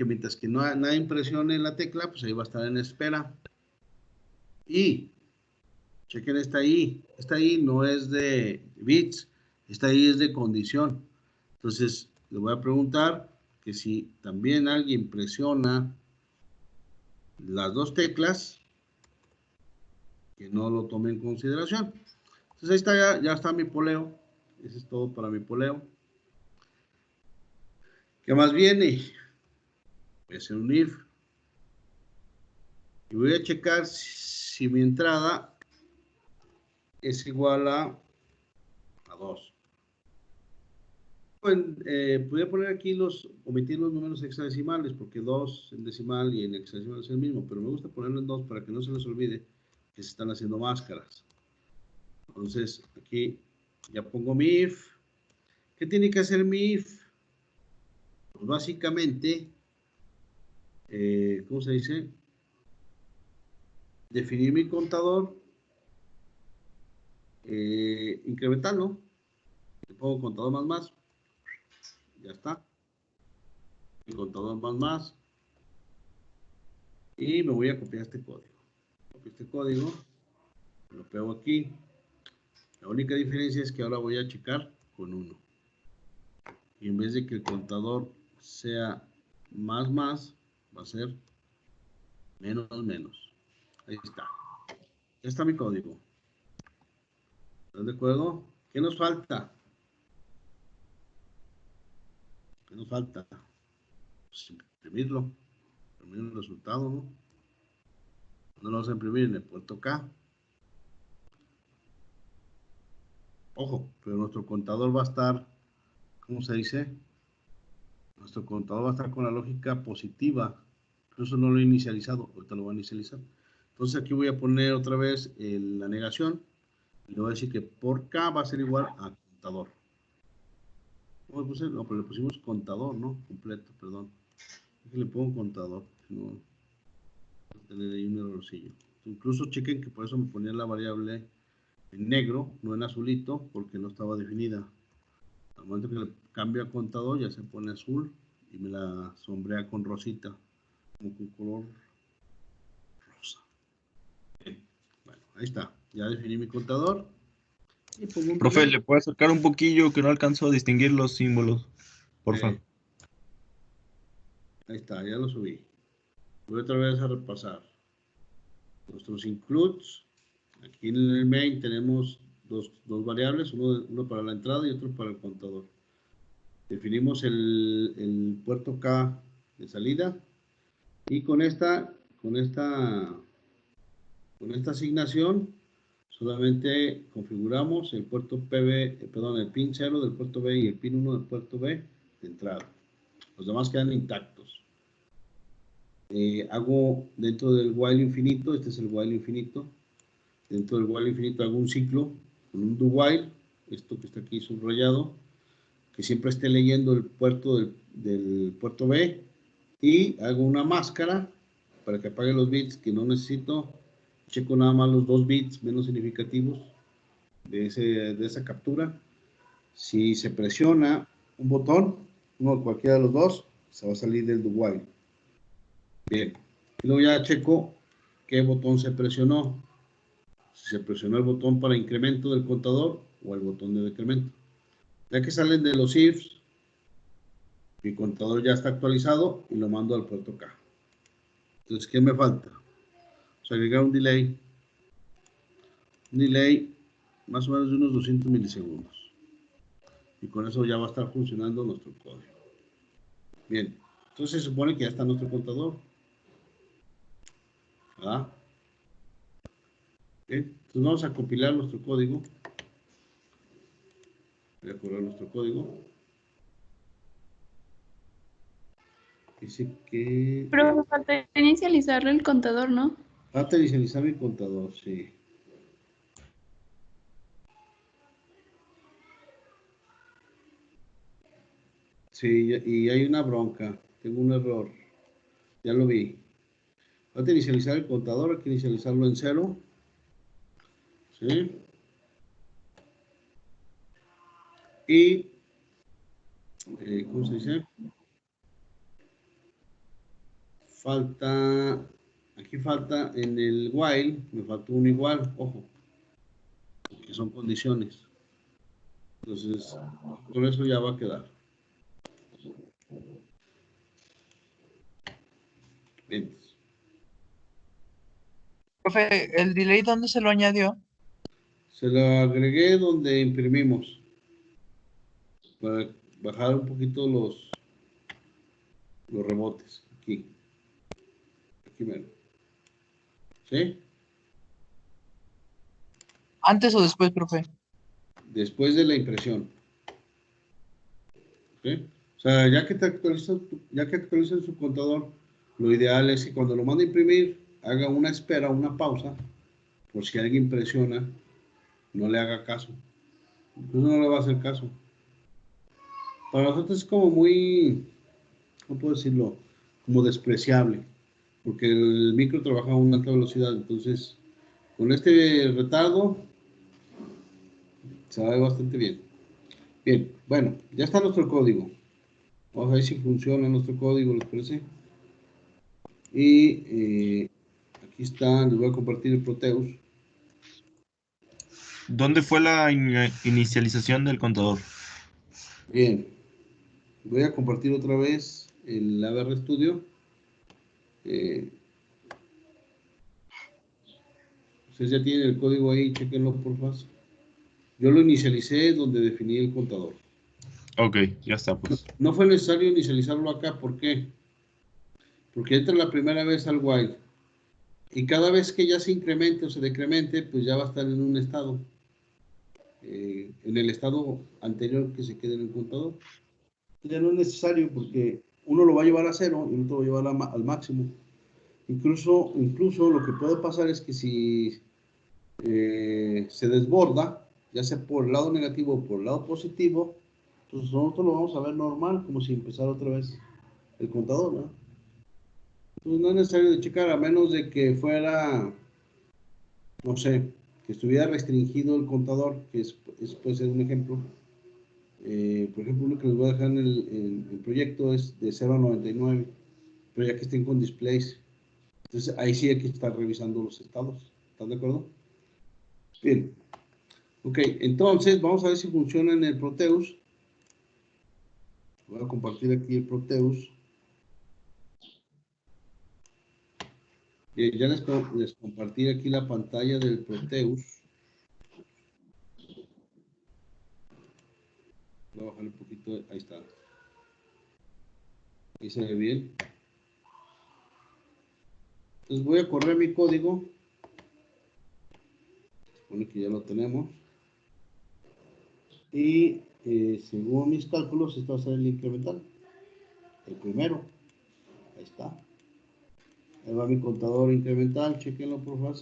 mientras que nadie presione la tecla, pues ahí va a estar en espera. Y chequen esta I. Esta I no es de bits, esta I es de condición. Entonces le voy a preguntar que si también alguien presiona las dos teclas, que no lo tome en consideración. Entonces ahí está, ya está mi poleo. Eso es todo para mi poleo. ¿Qué más viene? Voy a hacer un if. Y voy a checar si mi entrada es igual a 2. Bueno, voy a poner aquí omitir los números hexadecimales, porque 2 en decimal y en hexadecimal es el mismo, pero me gusta ponerlo en 2 para que no se les olvide que se están haciendo máscaras. Entonces, aquí ya pongo mi if. ¿Qué tiene que hacer mi if? Pues básicamente, ¿cómo se dice? Definir mi contador, incrementarlo. Le pongo contador más. Ya está. Mi contador más. Y me voy a copiar este código. Copio este código. Lo pego aquí. La única diferencia es que ahora voy a checar con 1. Y en vez de que el contador sea más, va a ser menos. Ahí está. Ya está mi código. ¿Están de acuerdo? ¿Qué nos falta? ¿Qué nos falta? Pues imprimirlo. Imprimir el resultado, ¿no? No lo vamos a imprimir en el puerto K. Ojo, pero nuestro contador va a estar, ¿cómo se dice? Nuestro contador va a estar con la lógica positiva. Incluso no lo he inicializado, ahorita lo voy a inicializar. Entonces aquí voy a poner otra vez la negación. Y le voy a decir que por K va a ser igual a contador. ¿Cómo le puse? No, pero le pusimos contador, ¿no? Completo, perdón. Aquí le pongo contador. Si no, voy a tener ahí un errorcillo. Incluso chequen que por eso me ponía la variable en negro, no en azulito, porque no estaba definida. Al momento que le cambio a contador ya se pone azul y me la sombrea con rosita, como con color rosa. Bien. Bueno, ahí está. Ya definí mi contador. Y pongo un Profe, delay. ¿le puede acercar un poquillo que no alcanzo a distinguir los símbolos? Porfa. Ahí está, ya lo subí. Voy otra vez a repasar. Nuestros includes. Aquí en el main tenemos dos variables, uno para la entrada y otro para el contador. Definimos el puerto K de salida y con esta asignación solamente configuramos el puerto PB, perdón, el pin 0 del puerto B y el pin 1 del puerto B de entrada. Los demás quedan intactos. Hago dentro del while infinito, este es el while infinito. Dentro del while infinito hago un ciclo con un do while, esto que está aquí subrayado, que siempre esté leyendo el puerto del puerto B, y hago una máscara para que apague los bits que no necesito. Checo nada más los 2 bits menos significativos de esa captura. Si se presiona un botón, uno cualquiera de los dos, se va a salir del do while. Bien, y luego ya checo qué botón se presionó. Si se presionó el botón para incremento del contador o el botón de decremento. Ya que salen de los ifs, mi contador ya está actualizado y lo mando al puerto K. Entonces, ¿qué me falta? Pues agregar un delay. Un delay más o menos de unos 200 milisegundos. Y con eso ya va a estar funcionando nuestro código. Bien, entonces se supone que ya está nuestro contador. ¿Verdad? Bien, entonces vamos a compilar nuestro código. Voy a correr nuestro código. Dice que... Pero falta inicializarle el contador, ¿no? Falta inicializar mi contador, sí. Sí, y hay una bronca. Tengo un error. Ya lo vi. Hay que inicializar el contador, hay que inicializarlo en 0. ¿Sí? Y, ¿cómo se dice? Aquí falta en el while, me faltó un igual, ojo, que son condiciones. Entonces, con eso ya va a quedar. Bien. Profe, ¿el delay dónde se lo añadió? Se lo agregué donde imprimimos. Para bajar un poquito los rebotes. Aquí. Aquí mero. ¿Sí? ¿Antes o después, profe? Después de la impresión. ¿Sí? O sea, ya que actualizan su contador, lo ideal es que cuando lo mande a imprimir, haga una espera, una pausa, por si alguien presiona, no le haga caso. Incluso no le va a hacer caso. Para nosotros es como muy, ¿cómo puedo decirlo? Como despreciable, porque el micro trabaja a una alta velocidad, entonces con este retardo se va a ver bastante bien. Bien, bueno, ya está nuestro código. Vamos a ver si funciona nuestro código, ¿les parece? Y aquí está, les voy a compartir el Proteus. ¿Dónde fue la inicialización del contador? Bien, voy a compartir otra vez el ABR Studio. Ustedes ya tienen el código ahí, chequenlo por favor. Yo lo inicialicé donde definí el contador. Ok, ya está, pues. No fue necesario inicializarlo acá, ¿por qué? Porque entra la primera vez al while. Y cada vez que ya se incremente o se decremente, pues ya va a estar en un estado. En el estado anterior que se quede en el contador. Ya no es necesario porque uno lo va a llevar a 0 y el otro lo va a llevar al máximo. Incluso lo que puede pasar es que si se desborda, ya sea por el lado negativo o por el lado positivo, pues nosotros lo vamos a ver normal, como si empezara otra vez el contador, ¿no? Entonces no es necesario de checar, a menos de que fuera, no sé, que estuviera restringido el contador, que puede ser un ejemplo. Por ejemplo, uno que les voy a dejar en el proyecto es de 0 a 99, pero ya que estén con displays. Entonces ahí sí hay que estar revisando los estados. ¿Están de acuerdo? Bien. Ok, entonces vamos a ver si funciona en el Proteus. Voy a compartir aquí el Proteus. Ya les compartí aquí la pantalla del Proteus. Voy a bajar un poquito, ahí está. Ahí se ve bien. Entonces voy a correr mi código. Se supone que ya lo tenemos. Y según mis cálculos, esto va a ser el incremental. El primero. Ahí está. Ahí va mi contador incremental. Chequenlo por favor.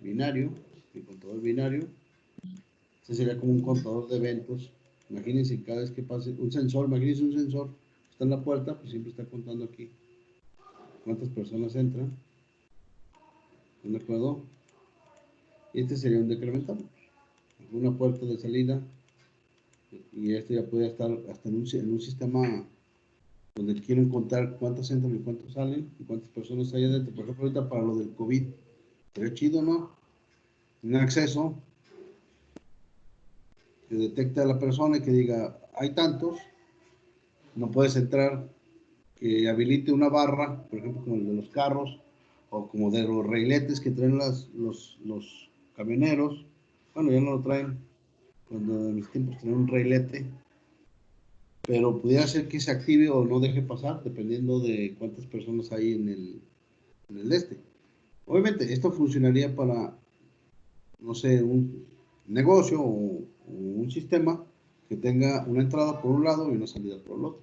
Binario. Mi contador binario. Este sería como un contador de eventos. Imagínense cada vez que pase un sensor. Imagínense un sensor. Está en la puerta, pues siempre está contando aquí cuántas personas entran. ¿De acuerdo? Y este sería un decremental. Una puerta de salida. Y este ya puede estar hasta en un sistema donde quieren contar cuántas entran y cuántas salen y cuántas personas hay adentro. Por ejemplo, ahorita para lo del COVID, sería chido, ¿no? Un acceso que detecte a la persona y que diga, hay tantos, no puedes entrar, que habilite una barra, por ejemplo, como el de los carros, o como de los reiletes que traen los camioneros. Bueno, ya no lo traen, cuando en mis tiempos traían un reilete, pero pudiera ser que se active o no deje pasar, dependiendo de cuántas personas hay en el este. Obviamente, esto funcionaría para, no sé, un negocio o un sistema que tenga una entrada por un lado y una salida por el otro.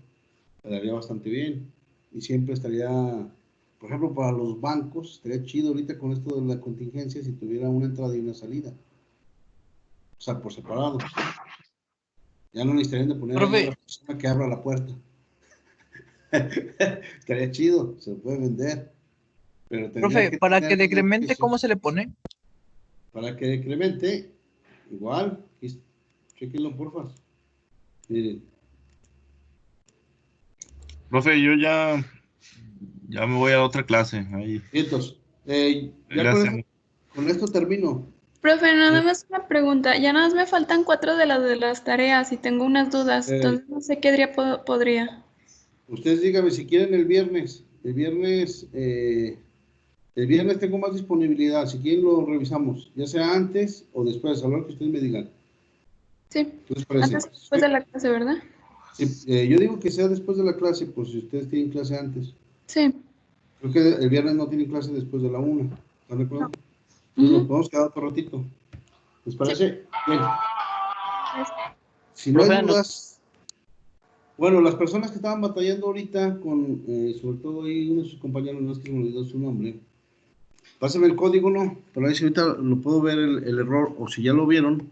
Quedaría bastante bien. Y siempre estaría, por ejemplo, para los bancos, estaría chido ahorita con esto de la contingencia si tuviera una entrada y una salida. O sea, por separado. Ya no necesitarían de poner ahí a Profe, la persona que abra la puerta. Estaría chido, se puede vender. Pero tendría Profe, para tener que una decremente, notificación. ¿cómo se le pone? Para que decremente, igual, chequenlo porfa. Miren, Profe, yo ya me voy a otra clase. Ahí vientos. Ya le hacemos. con esto termino. Profe, nada más una pregunta. Ya nada más me faltan 4 de las tareas y tengo unas dudas. Eh. Entonces no sé qué día podría. Ustedes díganme si quieren el viernes. El viernes tengo más disponibilidad. Si quieren lo revisamos, ya sea antes o después, a lo que ustedes me digan. Sí, ¿Qué les parece? antes después de la clase, ¿verdad? Sí, yo digo que sea después de la clase, por si ustedes tienen clase antes. Sí. Creo que el viernes no tienen clase después de la 1. ¿Están de acuerdo? Entonces nos Ujú. podemos quedar otro ratito. ¿Les parece? Bien. Si no Profe, hay dudas. Bueno, las personas que estaban batallando ahorita con, sobre todo ahí uno de sus compañeros, no es que se me olvidó su nombre. Pásame el código, ¿no? Para ver si ahorita lo puedo ver el error o si ya lo vieron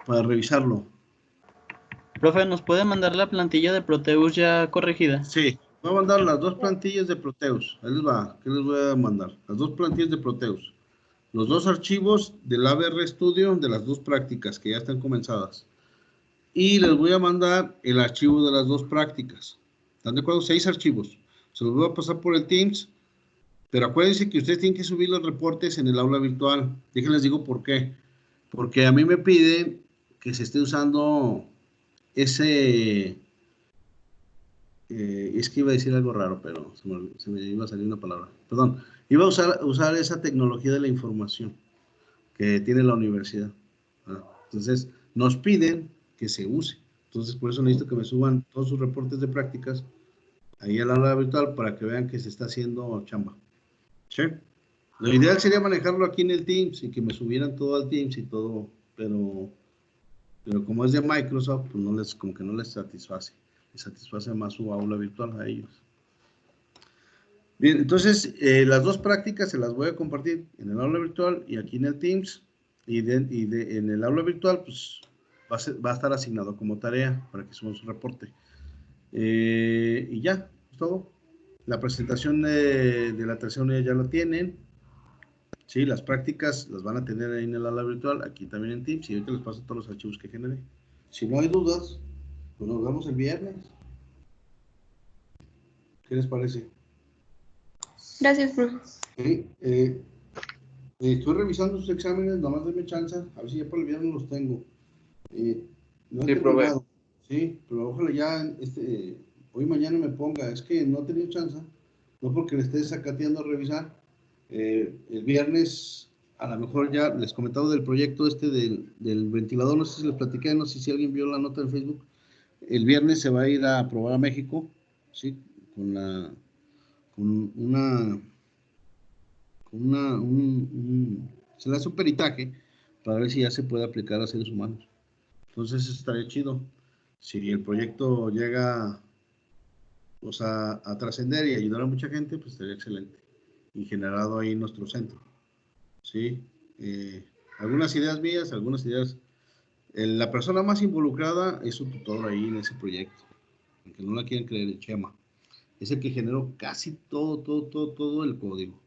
para revisarlo. Profe, ¿nos puede mandar la plantilla de Proteus ya corregida? Sí, voy a mandar las 2 plantillas de Proteus. Ahí les va. ¿Qué les voy a mandar? Las 2 plantillas de Proteus. Los 2 archivos del ABR Studio de las 2 prácticas que ya están comenzadas. Y les voy a mandar el archivo de las 2 prácticas. ¿Están de acuerdo? 6 archivos. Se los voy a pasar por el Teams. Pero acuérdense que ustedes tienen que subir los reportes en el aula virtual. Déjenles digo por qué. Porque a mí me piden que se esté usando ese... es que iba a decir algo raro, pero se me iba a salir una palabra. Perdón. Iba a usar esa tecnología de la información que tiene la universidad. Entonces, nos piden que se use. Entonces, por eso necesito que me suban todos sus reportes de prácticas ahí al aula virtual para que vean que se está haciendo chamba. ¿Sí? Lo ideal sería manejarlo aquí en el Teams y que me subieran todo al Teams y todo, pero como es de Microsoft, pues como que no les satisface. Les satisface más su aula virtual a ellos. Bien, entonces las 2 prácticas se las voy a compartir en el aula virtual y aquí en el Teams. En el aula virtual, pues va a estar asignado como tarea para que subamos un reporte. Y ya, es todo. La presentación de la tercera unidad ya la tienen. Sí, las prácticas las van a tener ahí en el aula virtual, aquí también en Teams, y ahorita les paso todos los archivos que generé. Si no hay dudas, pues nos vemos el viernes. ¿Qué les parece? Gracias, profe. Sí, estoy revisando sus exámenes, nomás denme chance, a ver si ya para el viernes los tengo. No he terminado, sí, pero ojalá ya hoy mañana me ponga, es que no he tenido chance, no porque le esté sacateando a revisar. El viernes, a lo mejor ya les comentaba del proyecto del ventilador, no sé si les platiqué, no sé si alguien vio la nota en Facebook. El viernes se va a ir a probar a México, ¿sí? Se le hace un peritaje para ver si ya se puede aplicar a seres humanos. Entonces estaría chido. Si el proyecto llega a trascender y ayudar a mucha gente, pues estaría excelente. Y generado ahí en nuestro centro. ¿Sí? Algunas ideas mías, algunas ideas. La persona más involucrada es su tutor ahí en ese proyecto. Aunque no la quieren creer, el Chema. Es el que generó casi todo el código.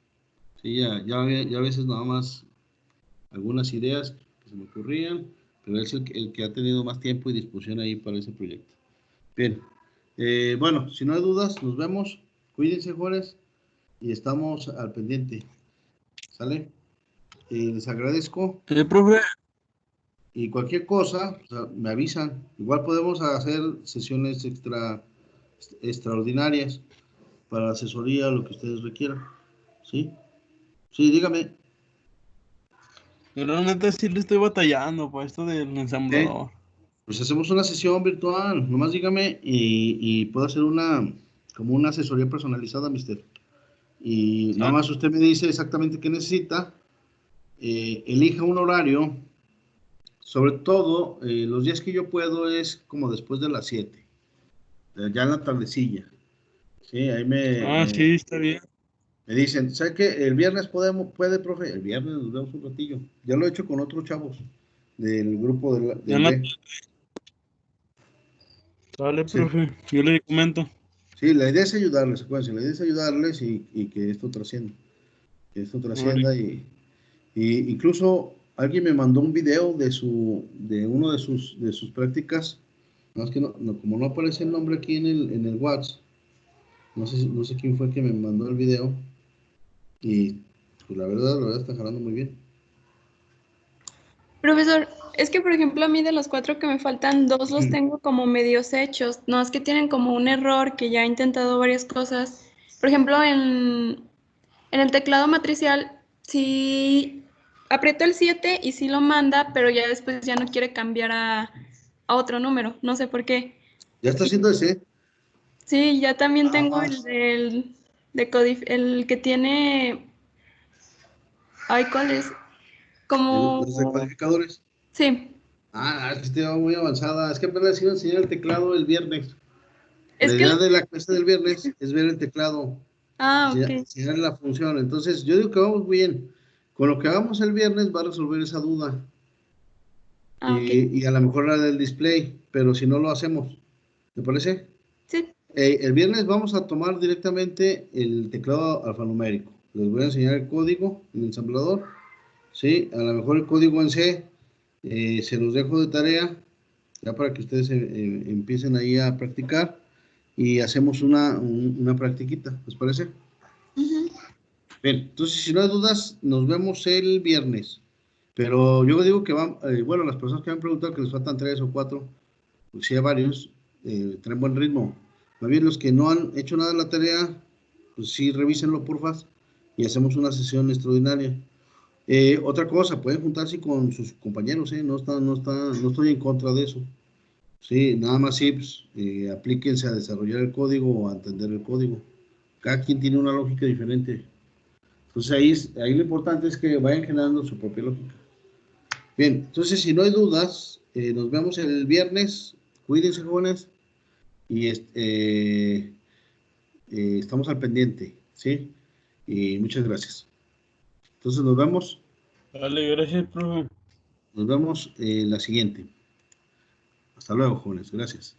Sí, ya a veces nada más algunas ideas que se me ocurrían, pero es el que ha tenido más tiempo y disposición ahí para ese proyecto. Bien, bueno, si no hay dudas, nos vemos. Cuídense, Juárez, y estamos al pendiente. ¿Sale? Les agradezco. Profe, Y cualquier cosa, me avisan. Igual podemos hacer sesiones extraordinarias para asesoría, lo que ustedes requieran. ¿Sí? Sí, dígame. yo la neta sí le estoy batallando para esto del ensamblador. Pues hacemos una sesión virtual. Nomás dígame y puedo hacer como una asesoría personalizada, mister. Y nada más usted me dice exactamente qué necesita. Elija un horario. Sobre todo, los días que yo puedo es como después de las 7. Ya en la tardecilla. Sí, ahí Sí, está bien. me dicen, ¿sabe qué? El viernes puede, profe. El viernes nos vemos un ratillo. Ya lo he hecho con otros chavos del grupo Ya del la... B. Dale, Sí. profe, yo le comento. Sí, la idea es ayudarles, acuérdense, la idea es ayudarles y que esto trascienda. Que esto trascienda y incluso alguien me mandó un video de uno de sus prácticas. No, es que como no aparece el nombre aquí en el WhatsApp, no sé quién fue que me mandó el video. Y pues la verdad está jalando muy bien. Profesor, es que por ejemplo a mí de los 4 que me faltan, 2 los tengo como medios hechos. No, es que tienen como un error que ya he intentado varias cosas. Por ejemplo, en el teclado matricial, sí aprieto el 7 y sí lo manda, pero ya después ya no quiere cambiar a otro número. No sé por qué. Ya está haciendo ese. Sí, ya también tengo Ah, el que tiene, ay, ¿cuál es? Como, los decodificadores. sí, Es que va muy avanzada. Es que apenas les iba a enseñar el teclado el viernes. es La que, idea de la clase del viernes es ver el teclado, ok, enseñar la función. Entonces, yo digo que vamos bien. Con lo que hagamos el viernes va a resolver esa duda. ok, Y a lo mejor la del display, pero si no lo hacemos, ¿te parece? sí, El viernes vamos a tomar directamente el teclado alfanumérico. Les voy a enseñar el código, el ensamblador. Sí, a lo mejor el código en C se los dejo de tarea, ya para que ustedes empiecen ahí a practicar y hacemos una practiquita, ¿les parece? ujú. Bien, entonces si no hay dudas, nos vemos el viernes. Pero yo digo que van, bueno, las personas que me han preguntado que les faltan 3 o 4, pues sí hay varios, traen buen ritmo. Más bien los que no han hecho nada de la tarea, pues sí, revísenlo porfa y hacemos una sesión extraordinaria. Otra cosa, pueden juntarse con sus compañeros, no estoy en contra de eso. Sí, nada más sí, pues, aplíquense a desarrollar el código o a entender el código. Cada quien tiene una lógica diferente. Entonces ahí lo importante es que vayan generando su propia lógica. Bien, entonces si no hay dudas, nos vemos el viernes. Cuídense, jóvenes, y estamos al pendiente, ¿sí? Y muchas gracias. Entonces Dale, gracias, profe. nos vemos la siguiente. Hasta luego, jóvenes. Gracias.